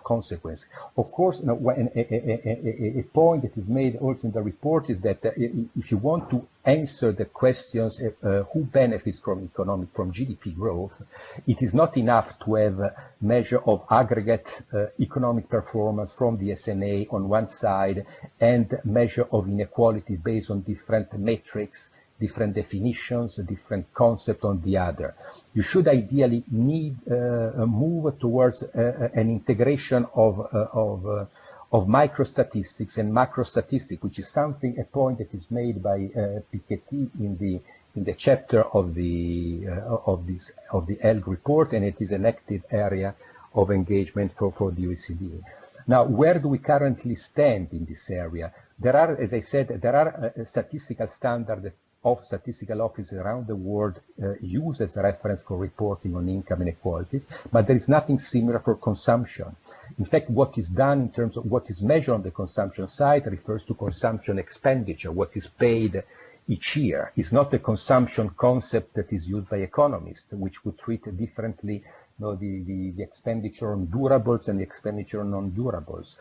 consequences. Of course, a point that is made also in the report is that if you want to answer the questions who benefits from GDP growth, it is not enough to have a measure of aggregate economic performance from the SNA on one side and measure of inequality based on different metrics, different definitions, different concepts on the other. You should ideally move towards an integration of microstatistics and macrostatistics, which is a point that is made by Piketty in the chapter of the ELG report, and it is an active area of engagement for the OECD. Now, where do we currently stand in this area? There are, as I said, statistical standards of statistical offices around the world use as a reference for reporting on income inequalities, but there is nothing similar for consumption. In fact, what is done in terms of what is measured on the consumption side refers to consumption expenditure, what is paid each year. It's not the consumption concept that is used by economists, which would treat differently the expenditure on durables and the expenditure on non-durables.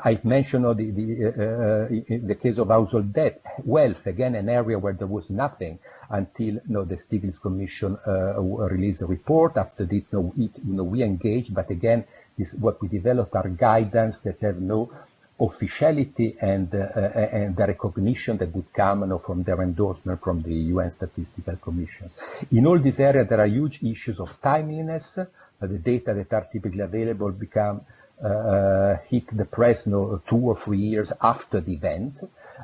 I've mentioned the case of household debt, wealth, again, an area where there was nothing until the Stiglitz Commission released a report. After this, we engaged, but again, what we developed are guidance that have no officiality and the recognition that would come from their endorsement from the UN Statistical Commissions. In all these areas, there are huge issues of timeliness. The data that are typically available hit the press 2 or 3 years after the event.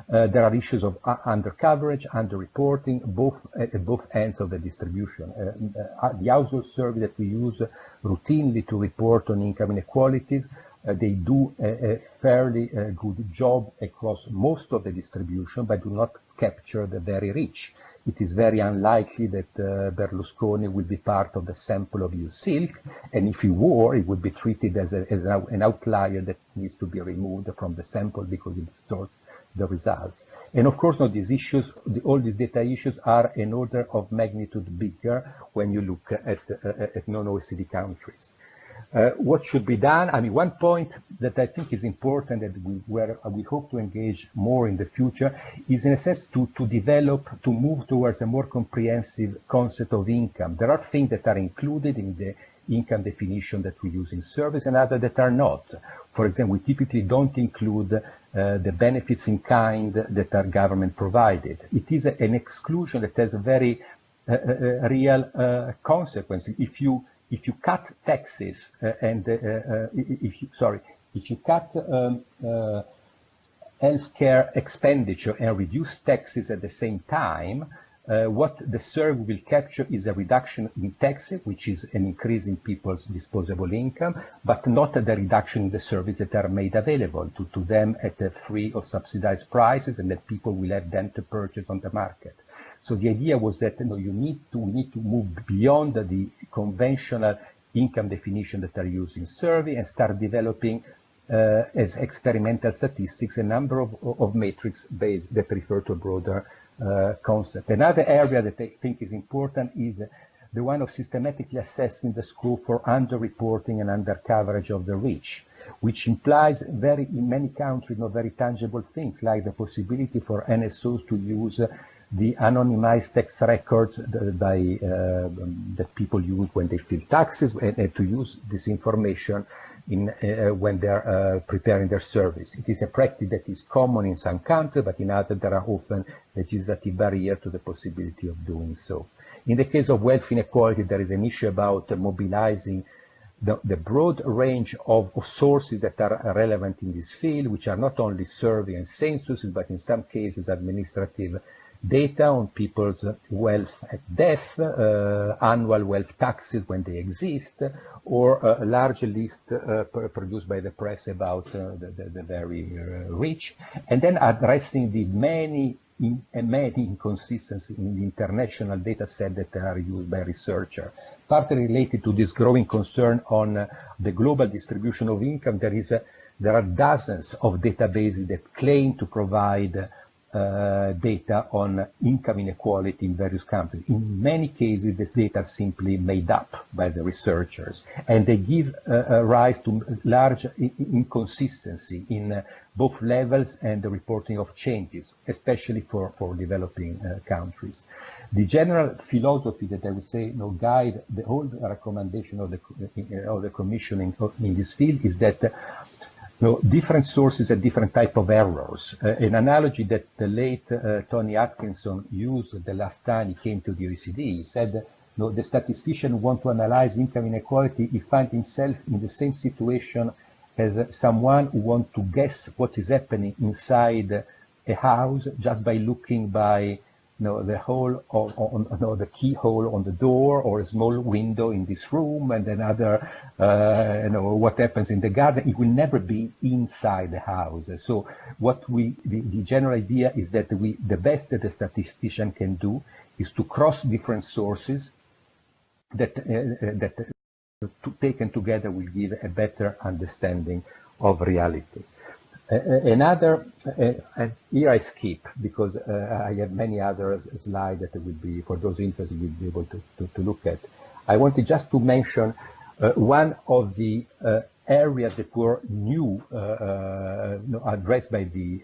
There are issues of under-coverage, under-reporting, at both ends of the distribution. The household survey that we use routinely to report on income inequalities, they do a fairly good job across most of the distribution, but do not capture the very rich. it is very unlikely that Berlusconi will be part of the sample of EU silk, and if he were, it would be treated as an outlier that needs to be removed from the sample because it distorts the results. And of course, these issues, all these data issues are an order of magnitude bigger when you look at non-OECD countries. What should be done? I mean, one point that I think is important that we hope to engage more in the future is, in a sense, to move towards a more comprehensive concept of income. There are things that are included in the income definition that we use in surveys and others that are not. For example, we typically don't include the benefits in kind that are government provided. It is an exclusion that has a very real consequence. If you cut taxes if you cut healthcare expenditure and reduce taxes at the same time, what the survey will capture is a reduction in taxes, which is an increase in people's disposable income, but not the reduction in the services that are made available to them at free or subsidized prices, and that people will have them to purchase on the market. So the idea was that we need to move beyond the conventional income definition that are used in survey and start developing as experimental statistics a number of metrics based that refer to a broader concept. Another area that I think is important is the one of systematically assessing the scope for underreporting and undercoverage of the rich, which implies in many countries very tangible things like the possibility for NSOs to use the anonymized tax records that people use when they fill taxes, and to use this information when they're preparing their service. It is a practice that is common in some countries, but in others there are often legislative barriers to the possibility of doing so. In the case of wealth inequality, there is an issue about mobilizing the broad range of sources that are relevant in this field, which are not only survey and censuses, but in some cases administrative data on people's wealth at death, annual wealth taxes when they exist, or a large list produced by the press about the very rich, and then addressing the many inconsistencies in the international data set that are used by researchers. Partly related to this growing concern on the global distribution of income, there are dozens of databases that claim to provide data on income inequality in various countries. In many cases, this data is simply made up by the researchers, and they give rise to large inconsistency in both levels and the reporting of changes, especially for developing countries. The general philosophy that I would say guide the whole recommendation of the Commission in this field is that different sources have different type of errors. An analogy that the late Tony Atkinson used the last time he came to the OECD, he said, the statistician who wants to analyze income inequality, he finds himself in the same situation as someone who wants to guess what is happening inside a house just by looking by the hole on the keyhole on the door, or a small window in this room, and another, what happens in the garden. It will never be inside the house. So what the general idea is that the best that the statistician can do is to cross different sources that taken together will give a better understanding of reality. Another, here I skip because I have many other slides that will be, for those interested, will be able to look at. I wanted just to mention one of the areas that were new, addressed by the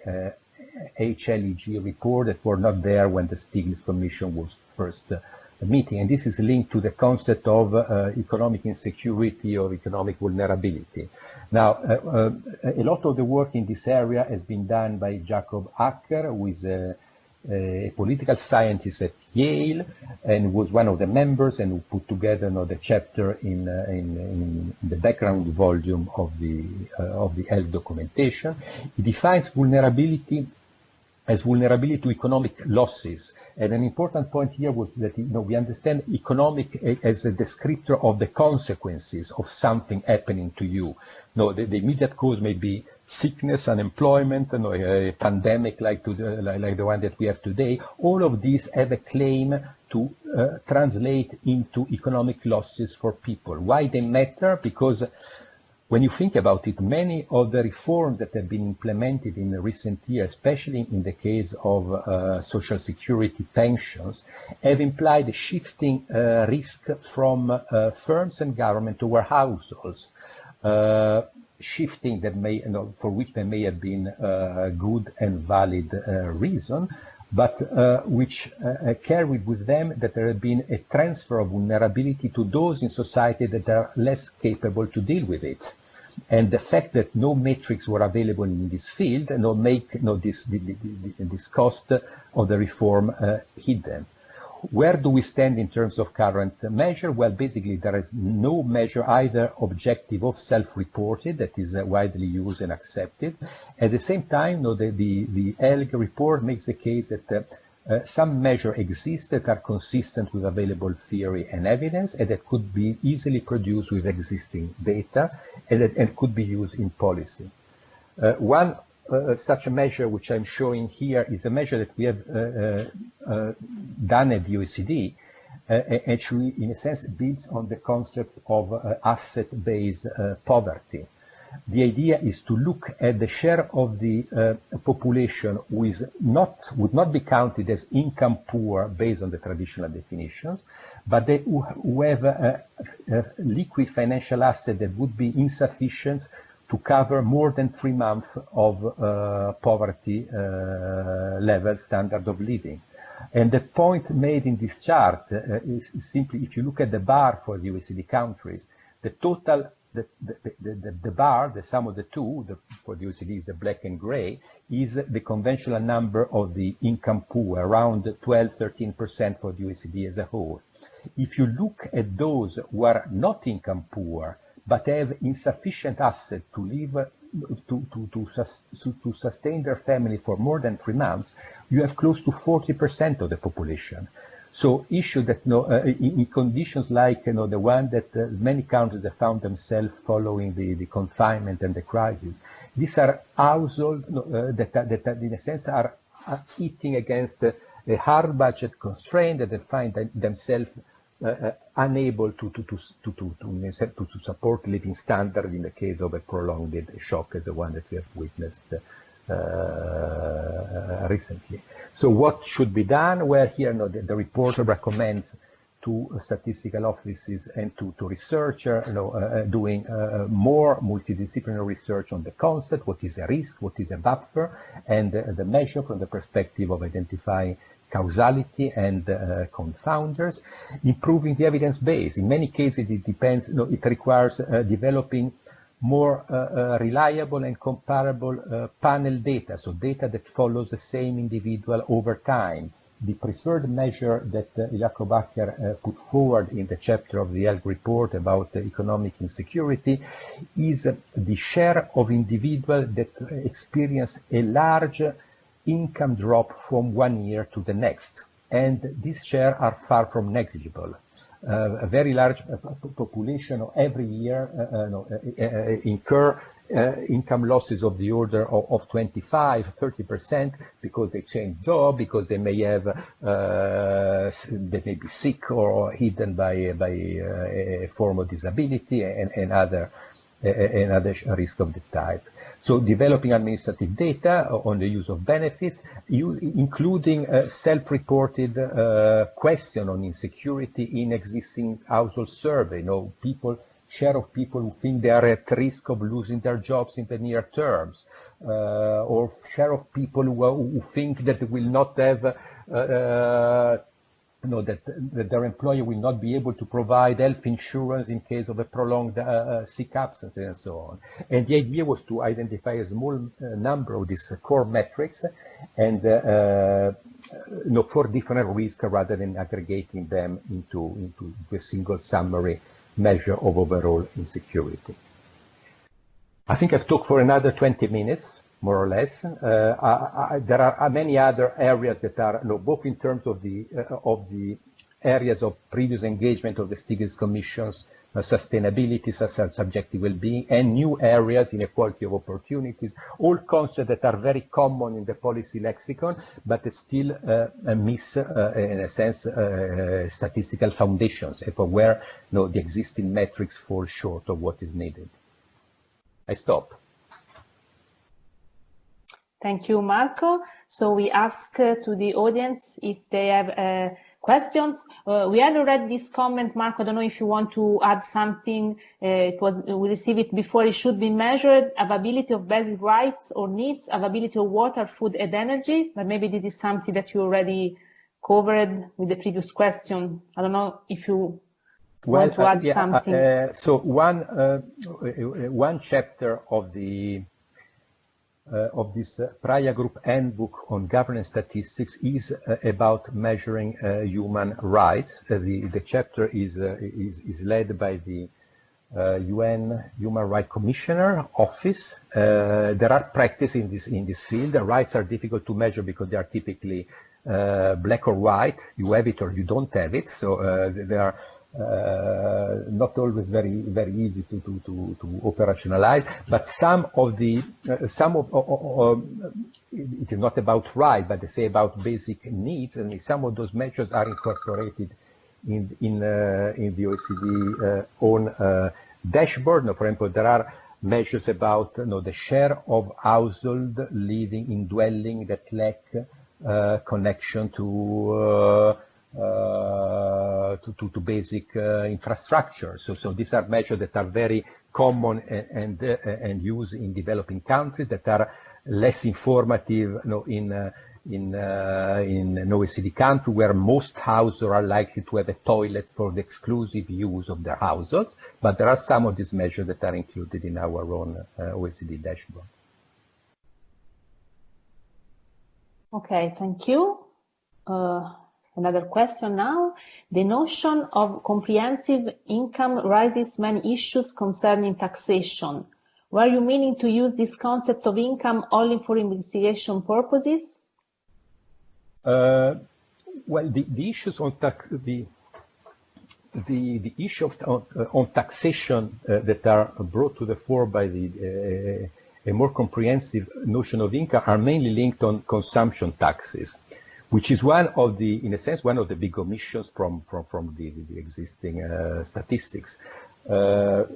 HLEG report that were not there when the Stiglitz Commission was first meeting, and this is linked to the concept of economic insecurity or economic vulnerability. Now, a lot of the work in this area has been done by Jacob Acker, who is a political scientist at Yale and was one of the members, and who put together the chapter in the background volume of the health documentation. He defines vulnerability as vulnerability to economic losses. And an important point here was that we understand economic as a descriptor of the consequences of something happening to you. The immediate cause may be sickness, unemployment, a pandemic like the one that we have today. All of these have a claim to translate into economic losses for people. Why they matter? Because when you think about it, many of the reforms that have been implemented in the recent years, especially in the case of social security pensions, have implied a shifting risk from firms and government toward households. Shifting that may, for which there may have been good and valid reason, but which carried with them that there had been a transfer of vulnerability to those in society that are less capable to deal with it. And the fact that no metrics were available in this field make this cost of the reform hidden. Where do we stand in terms of current measure? Well, basically, there is no measure either objective or self-reported that is widely used and accepted. At the same time, the ELG report makes the case that some measures exist that are consistent with available theory and evidence, and that could be easily produced with existing data, and could be used in policy. One such a measure, which I'm showing here, is a measure that we have done at the OECD, actually, in a sense, builds on the concept of asset-based poverty. The idea is to look at the share of the population who would not be counted as income poor based on the traditional definitions, but who have a liquid financial asset that would be insufficient to cover more than 3 months of poverty level standard of living. And the point made in this chart is simply, if you look at the bar for the OECD countries, the total, the bar, the sum of the two, for the OECD is the black and gray, is the conventional number of the income poor, around 12–13% for the OECD as a whole. If you look at those who are not income poor, but have insufficient asset to live, to sustain their family for more than 3 months, you have close to 40% of the population. So issue that in conditions like the one that many countries have found themselves following the confinement and the crisis, these are households that in a sense are eating against a hard budget constraint, that they find themselves unable to support living standard in the case of a prolonged shock as the one that we have witnessed recently. So what should be done? Well, here the report recommends to statistical offices and to researchers doing more multidisciplinary research on the concept, what is a risk, what is a buffer, and the measure from the perspective of identifying causality and confounders, improving the evidence base. In many cases, it depends, it requires developing more reliable and comparable panel data, so data that follows the same individual over time. The preferred measure that Jacob Acker put forward in the chapter of the ELG report about economic insecurity is the share of individuals that experience a large income drop from 1 year to the next, and these shares are far from negligible. A very large population every year incur income losses of the order of 25–30% because they change job, because they may have they may be sick or hidden by a form of disability and other risk of the type. So developing administrative data on the use of benefits, including self-reported question on insecurity in existing household survey. Share of people who think they are at risk of losing their jobs in the near terms, or share of people who think that they will not have that their employer will not be able to provide health insurance in case of a prolonged sick absence and so on. And the idea was to identify a small number of these core metrics and for different risks rather than aggregating them into a single summary measure of overall insecurity. I think I've talked for another 20 minutes. more or less. There are many other areas that are, both in terms of the areas of previous engagement of the Stiglitz commissions, sustainability, subjective well-being, and new areas, inequality of opportunities, all concepts that are very common in the policy lexicon, but still miss, in a sense, statistical foundations, and for where the existing metrics fall short of what is needed. I stop. Thank you, Marco. So we ask to the audience if they have questions. We had already this comment, Marco. I don't know if you want to add something. We received it before. It should be measured: availability of basic rights or needs, availability of water, food, and energy. But maybe this is something that you already covered with the previous question. I don't know if you want to add something. So one chapter of this Praia Group Handbook on Governance Statistics is about measuring human rights. The chapter is led by the UN Human Rights Commissioner Office. There are practices in this field. The rights are difficult to measure because they are typically black or white. You have it or you don't have it. So they are not always very easy to operationalize, but some of it is not about right, but they say about basic needs, and some of those measures are incorporated in the OECD own dashboard. For example, there are measures about the share of household living in dwelling that lack connection to basic infrastructure. So these are measures that are very common and used in developing countries, that are less informative in an OECD country where most households are likely to have a toilet for the exclusive use of their households. But there are some of these measures that are included in our own OECD dashboard. Okay, thank you. Another question now. The notion of comprehensive income raises many issues concerning taxation. Were you meaning to use this concept of income only for investigation purposes? Well, the issues on tax, the issue on taxation that are brought to the fore by a more comprehensive notion of income are mainly linked on consumption taxes, which is one of the, in a sense, one of the big omissions from the existing statistics. And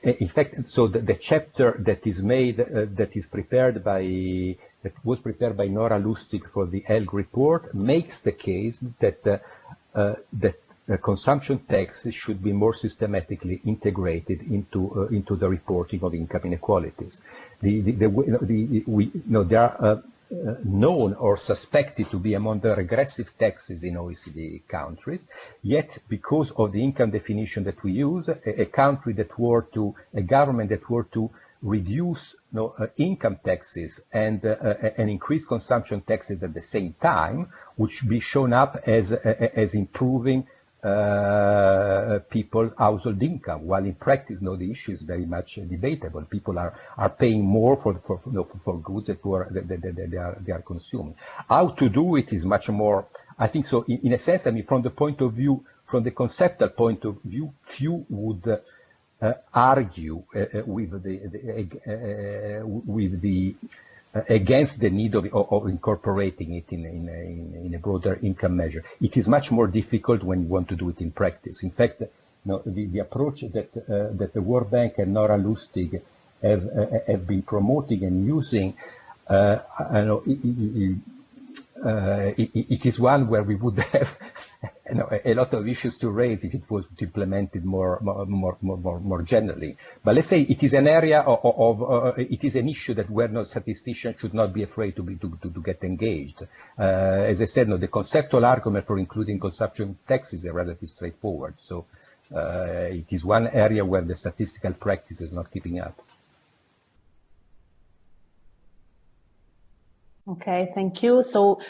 in fact, so the chapter that is made, that was prepared by Nora Lustig for the ELG report, makes the case that consumption taxes should be more systematically integrated into the reporting of income inequalities. They are known or suspected to be among the regressive taxes in OECD countries, yet because of the income definition that we use, a government that were to reduce income taxes and increase consumption taxes at the same time, would be shown up as improving people's household income, while in practice, the issue is very much debatable. People are paying more for goods that they are consuming. How to do it is much more, I think so. In a sense, I mean, from the conceptual point of view, few would argue against the need of incorporating it in a broader income measure. It is much more difficult when you want to do it in practice. In fact, the approach that the World Bank and Nora Lustig have been promoting and using, it is one where we would have a lot of issues to raise if it was implemented more generally. But let's say it is an area it is an issue that where statisticians should not be afraid to get engaged. As I said, the conceptual argument for including consumption taxes is relatively straightforward. So it is one area where the statistical practice is not keeping up. Okay, thank you. So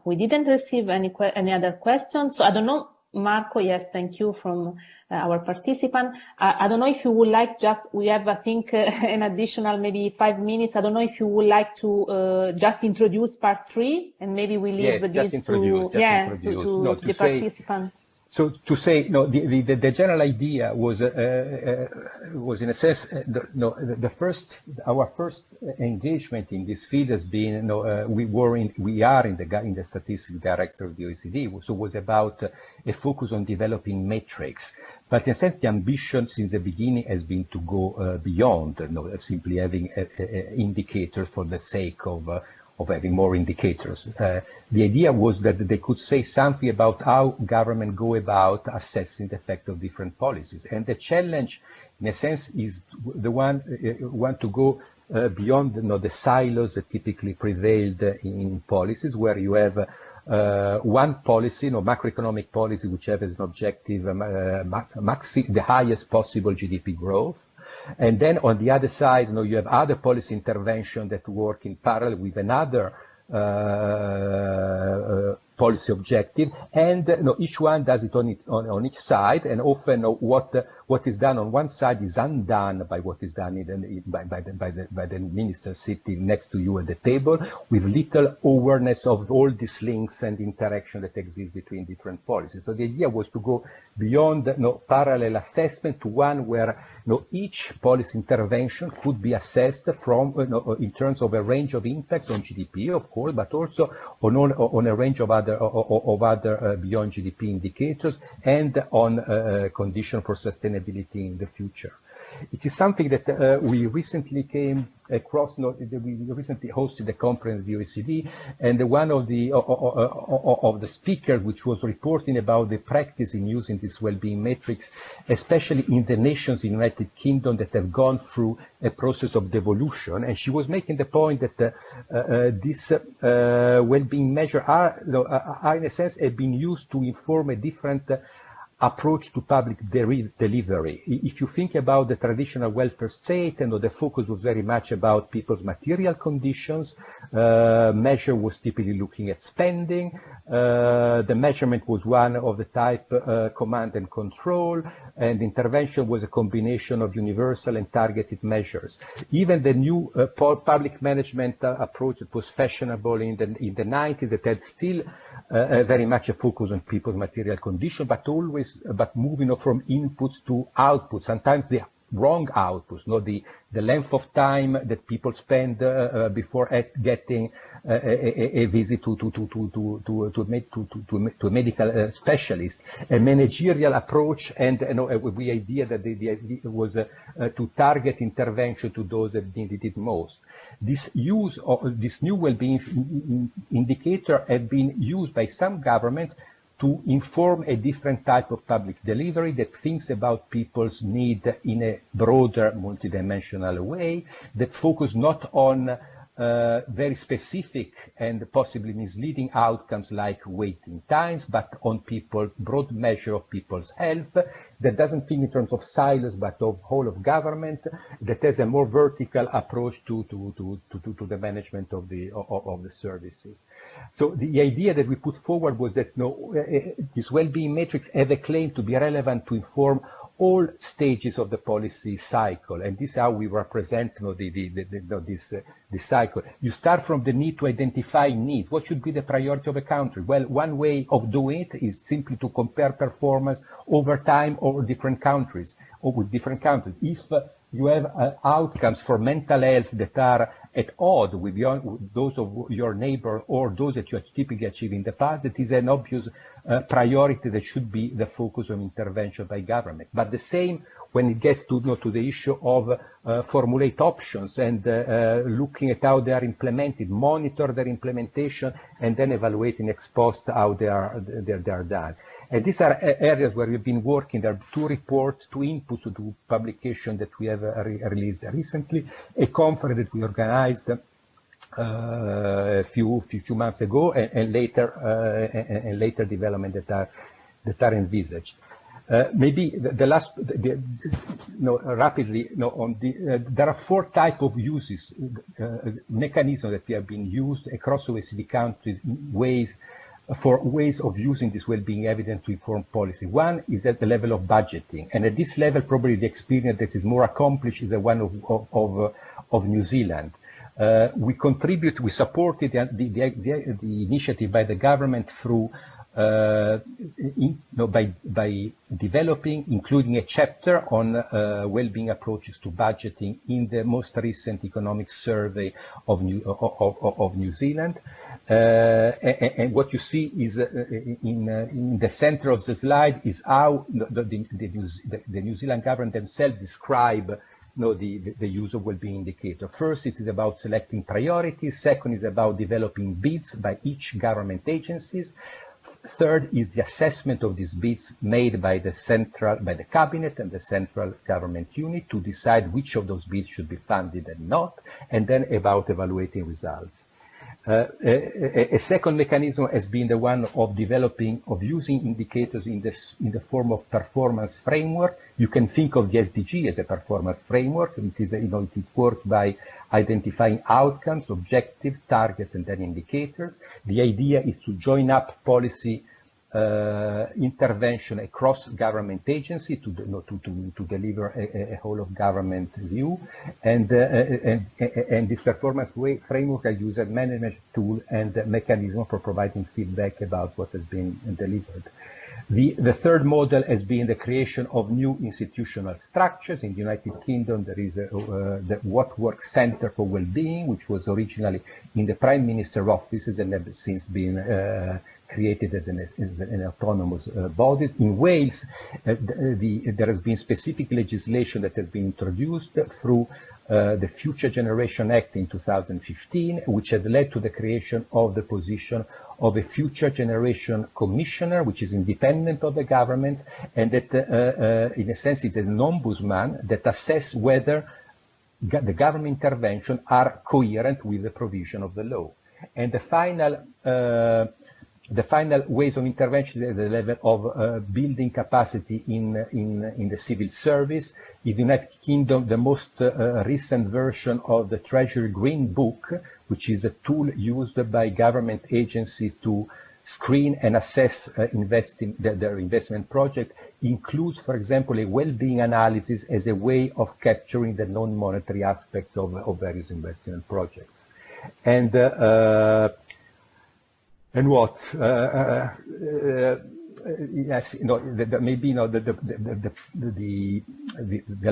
we didn't receive any other questions. So I don't know, Marco, yes, thank you from our participant. I don't know if you would like we have, I think, an additional maybe 5 minutes. I don't know if you would like to just introduce part 3 and maybe we leave this to the participants. So to say, no, the general idea was in a sense, our first engagement in this field has been, we are in the statistics director of the OECD, so it was about a focus on developing metrics. But in a sense, the ambition since the beginning has been to go beyond simply having indicators for the sake of having more indicators. The idea was that they could say something about how government go about assessing the effect of different policies. And the challenge, in a sense, is the one to go beyond the silos that typically prevailed in policies, where you have one policy, macroeconomic policy, which has as an objective the highest possible GDP growth. And then on the other side, you have other policy intervention that work in parallel with another policy objective, and each one does it on each side, and often what is done on one side is undone by what is done by the minister sitting next to you at the table, with little awareness of all these links and interaction that exist between different policies. So the idea was to go beyond parallel assessment to one where each policy intervention could be assessed from in terms of a range of impact on GDP, of course, but also on a range of other beyond GDP indicators, and on condition for sustainability in the future. It is something that we recently came across. We recently hosted a conference at the OECD, and one of the speakers, which was reporting about the practice in using these well-being metrics, especially in the nations in the United Kingdom that have gone through a process of devolution, and she was making the point that these well-being measures are in a sense have been used to inform a different approach to public delivery. If you think about the traditional welfare state, and the focus was very much about people's material conditions, measure was typically looking at spending, the measurement was one of the type command and control, and intervention was a combination of universal and targeted measures. Even the new public management approach that was fashionable in the 90s, that had still very much a focus on people's material condition, but moving from inputs to outputs, sometimes the wrong outputs, the length of time that people spend before getting a visit to a medical specialist, a managerial approach, and the idea that the idea was to target intervention to those that needed it most. This use of this new well-being indicator had been used by some governments to inform a different type of public delivery that thinks about people's need in a broader, multidimensional way, that focus not on very specific and possibly misleading outcomes like waiting times, but on broad measure of people's health, that doesn't think in terms of silos, but of whole of government, that has a more vertical approach to the management of the services. So the idea that we put forward was that these well-being metrics have a claim to be relevant to inform all stages of the policy cycle, and this is how we represent this cycle. You start from the need to identify needs. What should be the priority of a country? Well, one way of doing it is simply to compare performance over time over different countries or with different countries. If you have outcomes for mental health that are at odds with those of your neighbor or those that you have typically achieved in the past, that is an obvious priority that should be the focus of intervention by government. But the same when it gets to the issue of formulate options and looking at how they are implemented, monitor their implementation, and then evaluating ex post how they are done. And these are areas where we've been working. There are 2 reports, 2 inputs to publication that we have released recently, a conference that we organized a few months ago, and later development that are envisaged. Maybe the last, rapidly, there are 4 types of uses, mechanisms that we have been used across OECD countries in ways for ways of using this well-being evidence to inform policy. One is at the level of budgeting, and at this level, probably the experience that is more accomplished is the one of New Zealand. We supported the initiative by the government through by developing, including a chapter on well-being approaches to budgeting in the most recent economic survey of New Zealand. And what you see is in the center of the slide is how the New Zealand government themselves describe the use of well-being indicator. First, it is about selecting priorities. Second is about developing bids by each government agencies. Third is the assessment of these bids made by the cabinet and the central government unit to decide which of those bids should be funded and not, and then about evaluating results. A second mechanism has been the one of using indicators in the form of performance framework. You can think of the SDG as a performance framework. It works by identifying outcomes, objectives, targets, and then indicators. The idea is to join up policy intervention across government agency to deliver a whole of government view, and this performance framework, a user management tool and mechanism for providing feedback about what has been delivered. The third model has been the creation of new institutional structures. In the United Kingdom, there is the What Works Centre for Wellbeing, which was originally in the Prime Minister's offices and has since been created as an autonomous body. In Wales, there has been specific legislation that has been introduced through the Future Generation Act in 2015, which had led to the creation of the position of a Future Generation Commissioner, which is independent of the governments, and that in a sense is an ombudsman that assesses whether the government interventions are coherent with the provision of the law. And the final ways of intervention at the level of building capacity in the civil service. In the United Kingdom, the most recent version of the Treasury Green Book, which is a tool used by government agencies to screen and assess their investment project, includes, for example, a well-being analysis as a way of capturing the non-monetary aspects of various investment projects. And what? Yes, maybe the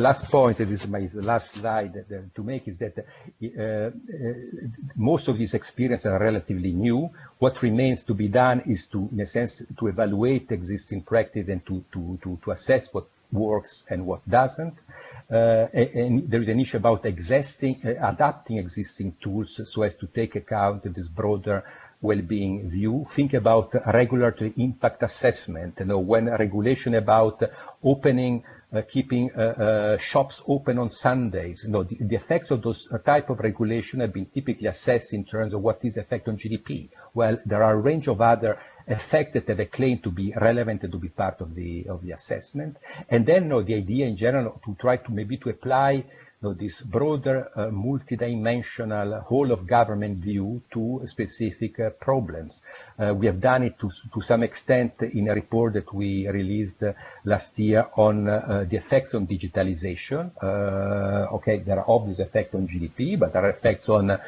last point, this is my last slide to make, is that most of these experiences are relatively new. What remains to be done is to, in a sense, to evaluate existing practice and to assess what works and what doesn't. And there is an issue about adapting existing tools so as to take account of this broader well-being view. Think about regulatory impact assessment. When regulation about keeping shops open on Sundays, the effects of those type of regulation have been typically assessed in terms of what is the effect on GDP. Well, there are a range of other effects that have a claim to be relevant and to be part of the assessment. And then the idea in general to try to apply this broader multidimensional whole of government view to specific problems. We have done it to some extent in a report that we released last year on the effects on digitalization. Okay, there are obvious effects on GDP, but there are effects on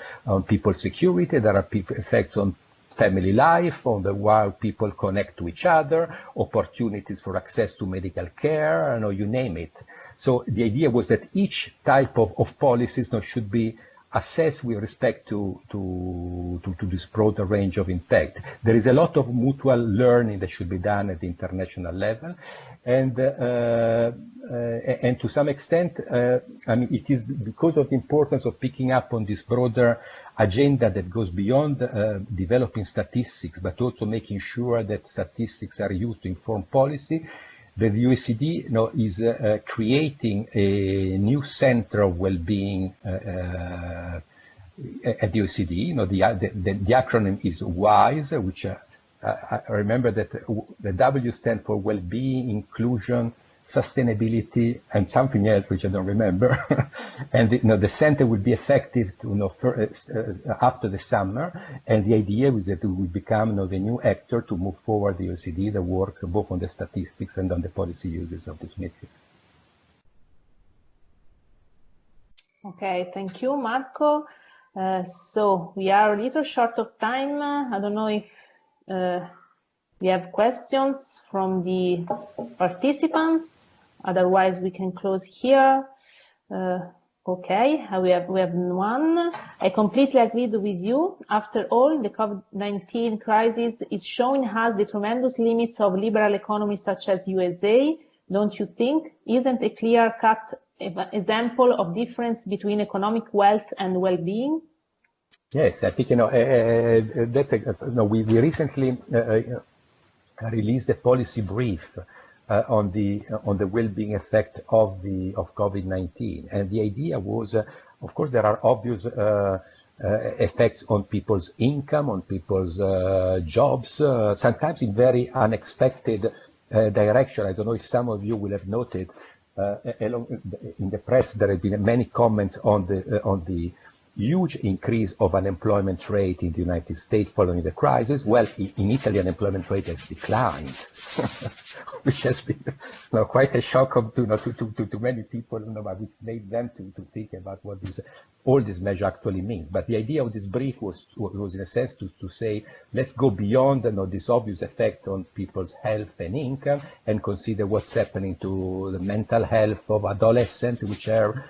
people's security, there are effects on family life, on the while people connect to each other, opportunities for access to medical care, you name it. So the idea was that each type of policies should be assessed with respect to this broader range of impact. There is a lot of mutual learning that should be done at the international level, and to some extent, it is because of the importance of picking up on this broader agenda that goes beyond developing statistics, but also making sure that statistics are used to inform policy. The Oecd is creating a new center of well-being at the Oecd. The acronym is WISE, which I remember that the W stands for well-being, inclusion, sustainability, and something else which I don't remember. And the center will be effective after the summer. And the idea is that it will become the new actor to move forward the OECD, the work both on the statistics and on the policy uses of this matrix. Okay, thank you, Marco. So we are a little short of time. I don't know if we have questions from the participants. Otherwise, we can close here. Okay, we have one. I completely agreed with you. After all, the COVID-19 crisis is showing us the tremendous limits of liberal economies such as USA. Don't you think? Isn't a clear-cut example of difference between economic wealth and well-being? Yes, I think that's we recently released a policy brief on the well-being effect of COVID-19, and the idea was, of course, there are obvious effects on people's income, on people's jobs, sometimes in very unexpected direction. I don't know if some of you will have noted. In the press, there have been many comments on the huge increase of unemployment rate in the United States following the crisis. Well, in Italy, unemployment rate has declined, which has been quite a shock to many people, which made them to think about what all this measure actually means. But the idea of this brief was in a sense to say, let's go beyond this obvious effect on people's health and income and consider what's happening to the mental health of adolescents, which are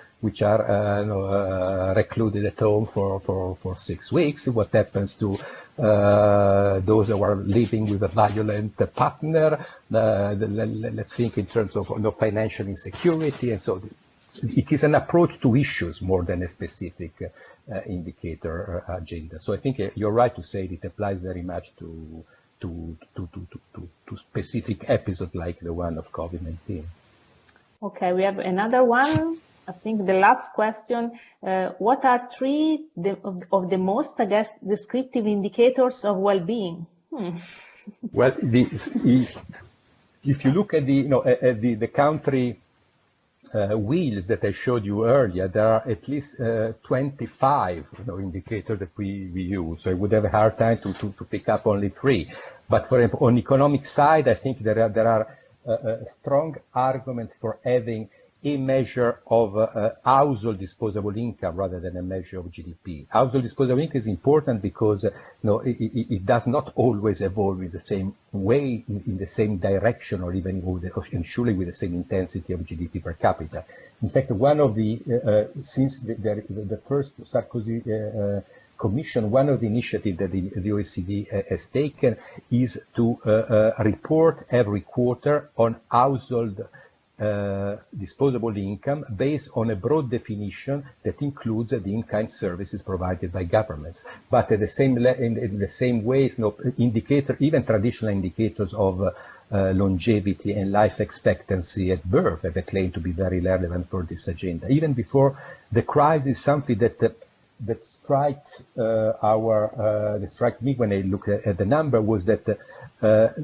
recluded at home for 6 weeks. What happens to those who are living with a violent partner? Let's think in terms of financial insecurity, and so it is an approach to issues more than a specific indicator agenda. So I think you're right to say it applies very much to specific episodes like the one of COVID-19. Okay, we have another one. I think the last question, what are three of the most, I guess, descriptive indicators of well-being? Well, if you look at the country wheels that I showed you earlier, there are at least 25 indicators that we use. So I would have a hard time to pick up only 3. But for example, on the economic side, I think there are strong arguments for having a measure of household disposable income rather than a measure of GDP. Household disposable income is important because it does not always evolve in the same way, in the same direction, or even surely with the same intensity of GDP per capita. In fact, one of the since the first Sarkozy Commission, one of the initiatives that the OECD has taken is to report every quarter on household disposable income based on a broad definition that includes the in-kind services provided by governments. But at the same in the same ways, even traditional indicators of longevity and life expectancy at birth have a claim to be very relevant for this agenda. Even before the crisis, something that struck me when I looked at the number was that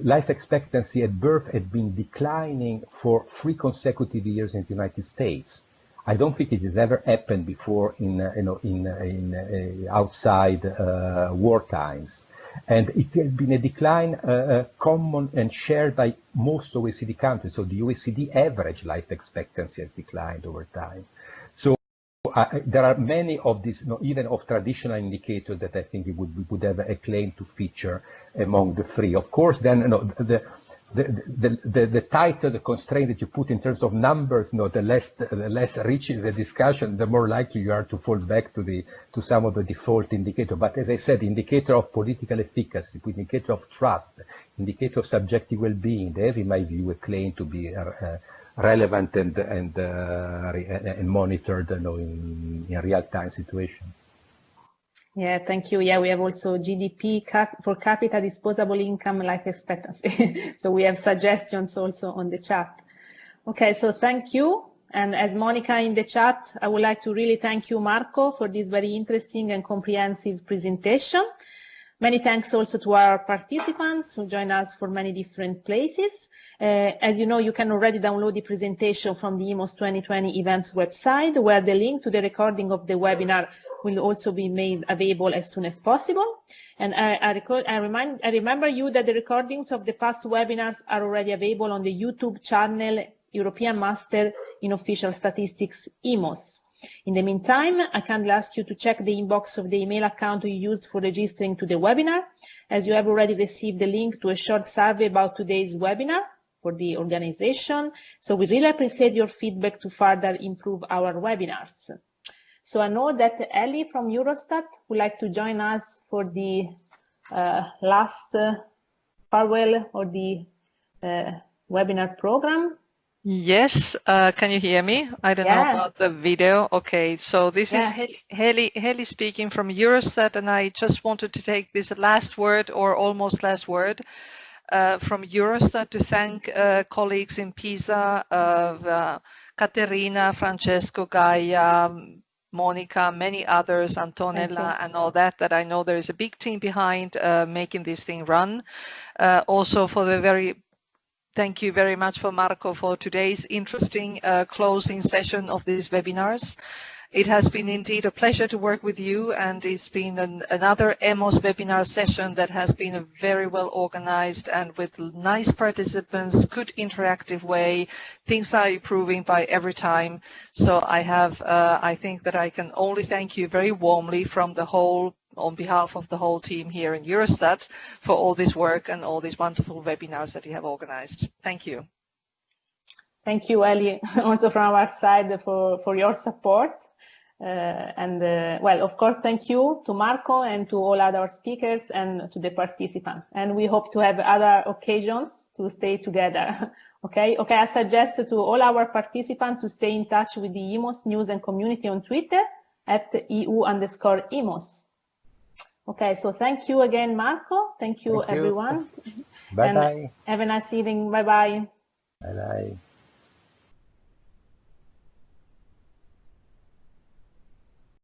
life expectancy at birth had been declining for 3 consecutive years in the United States. I don't think it has ever happened before in outside war times, and it has been a decline common and shared by most OECD countries. So the OECD average life expectancy has declined over time. So there are many of these, even of traditional indicators, that I think it would have a claim to feature among the 3. Of course, then the tighter the constraint that you put in terms of numbers, the less rich is the discussion, the more likely you are to fall back to some of the default indicator. But as I said, indicator of political efficacy, indicator of trust, indicator of subjective well-being, they have, in my view, a claim to be relevant and monitored in real-time situation. Yeah, thank you. Yeah, we have also GDP for capita disposable income life expectancy. So we have suggestions also on the chat. Okay, so thank you. And as Monica in the chat, I would like to really thank you, Marco, for this very interesting and comprehensive presentation. Many thanks also to our participants who join us from many different places. As you know, you can already download the presentation from the IMOS 2020 events website, where the link to the recording of the webinar will also be made available as soon as possible. And I remember you that the recordings of the past webinars are already available on the YouTube channel European Master in Official Statistics IMOS. In the meantime, I kindly ask you to check the inbox of the email account you used for registering to the webinar, as you have already received the link to a short survey about today's webinar for the organization. So we really appreciate your feedback to further improve our webinars. So I know that Ellie from Eurostat would like to join us for the last farewell or the webinar program. Yes, can you hear me? I don't know about the video. Okay, so this is Heli speaking from Eurostat, and I just wanted to take this last word, or almost last word, from Eurostat to thank colleagues in Pisa, Caterina, Francesco, Gaia, Monica, many others, Antonella, and all that I know there is a big team behind making this thing run. Also for the thank you very much for Marco for today's interesting closing session of these webinars. It has been indeed a pleasure to work with you, and it's been another EMOS webinar session that has been a very well organized and with nice participants, good interactive way. Things are improving by every time. So I think that I can only thank you very warmly from the whole, on behalf of the whole team here in Eurostat, for all this work and all these wonderful webinars that you have organized. Thank you. Thank you, Ellie, also from our side for your support. Well, of course, thank you to Marco and to all other speakers and to the participants. And we hope to have other occasions to stay together. Okay, I suggest to all our participants to stay in touch with the IMOS news and community on Twitter at EU_IMOS. Okay, so thank you again, Marco. Thank you, everyone. Bye-bye. Have a nice evening. Bye-bye. Bye-bye.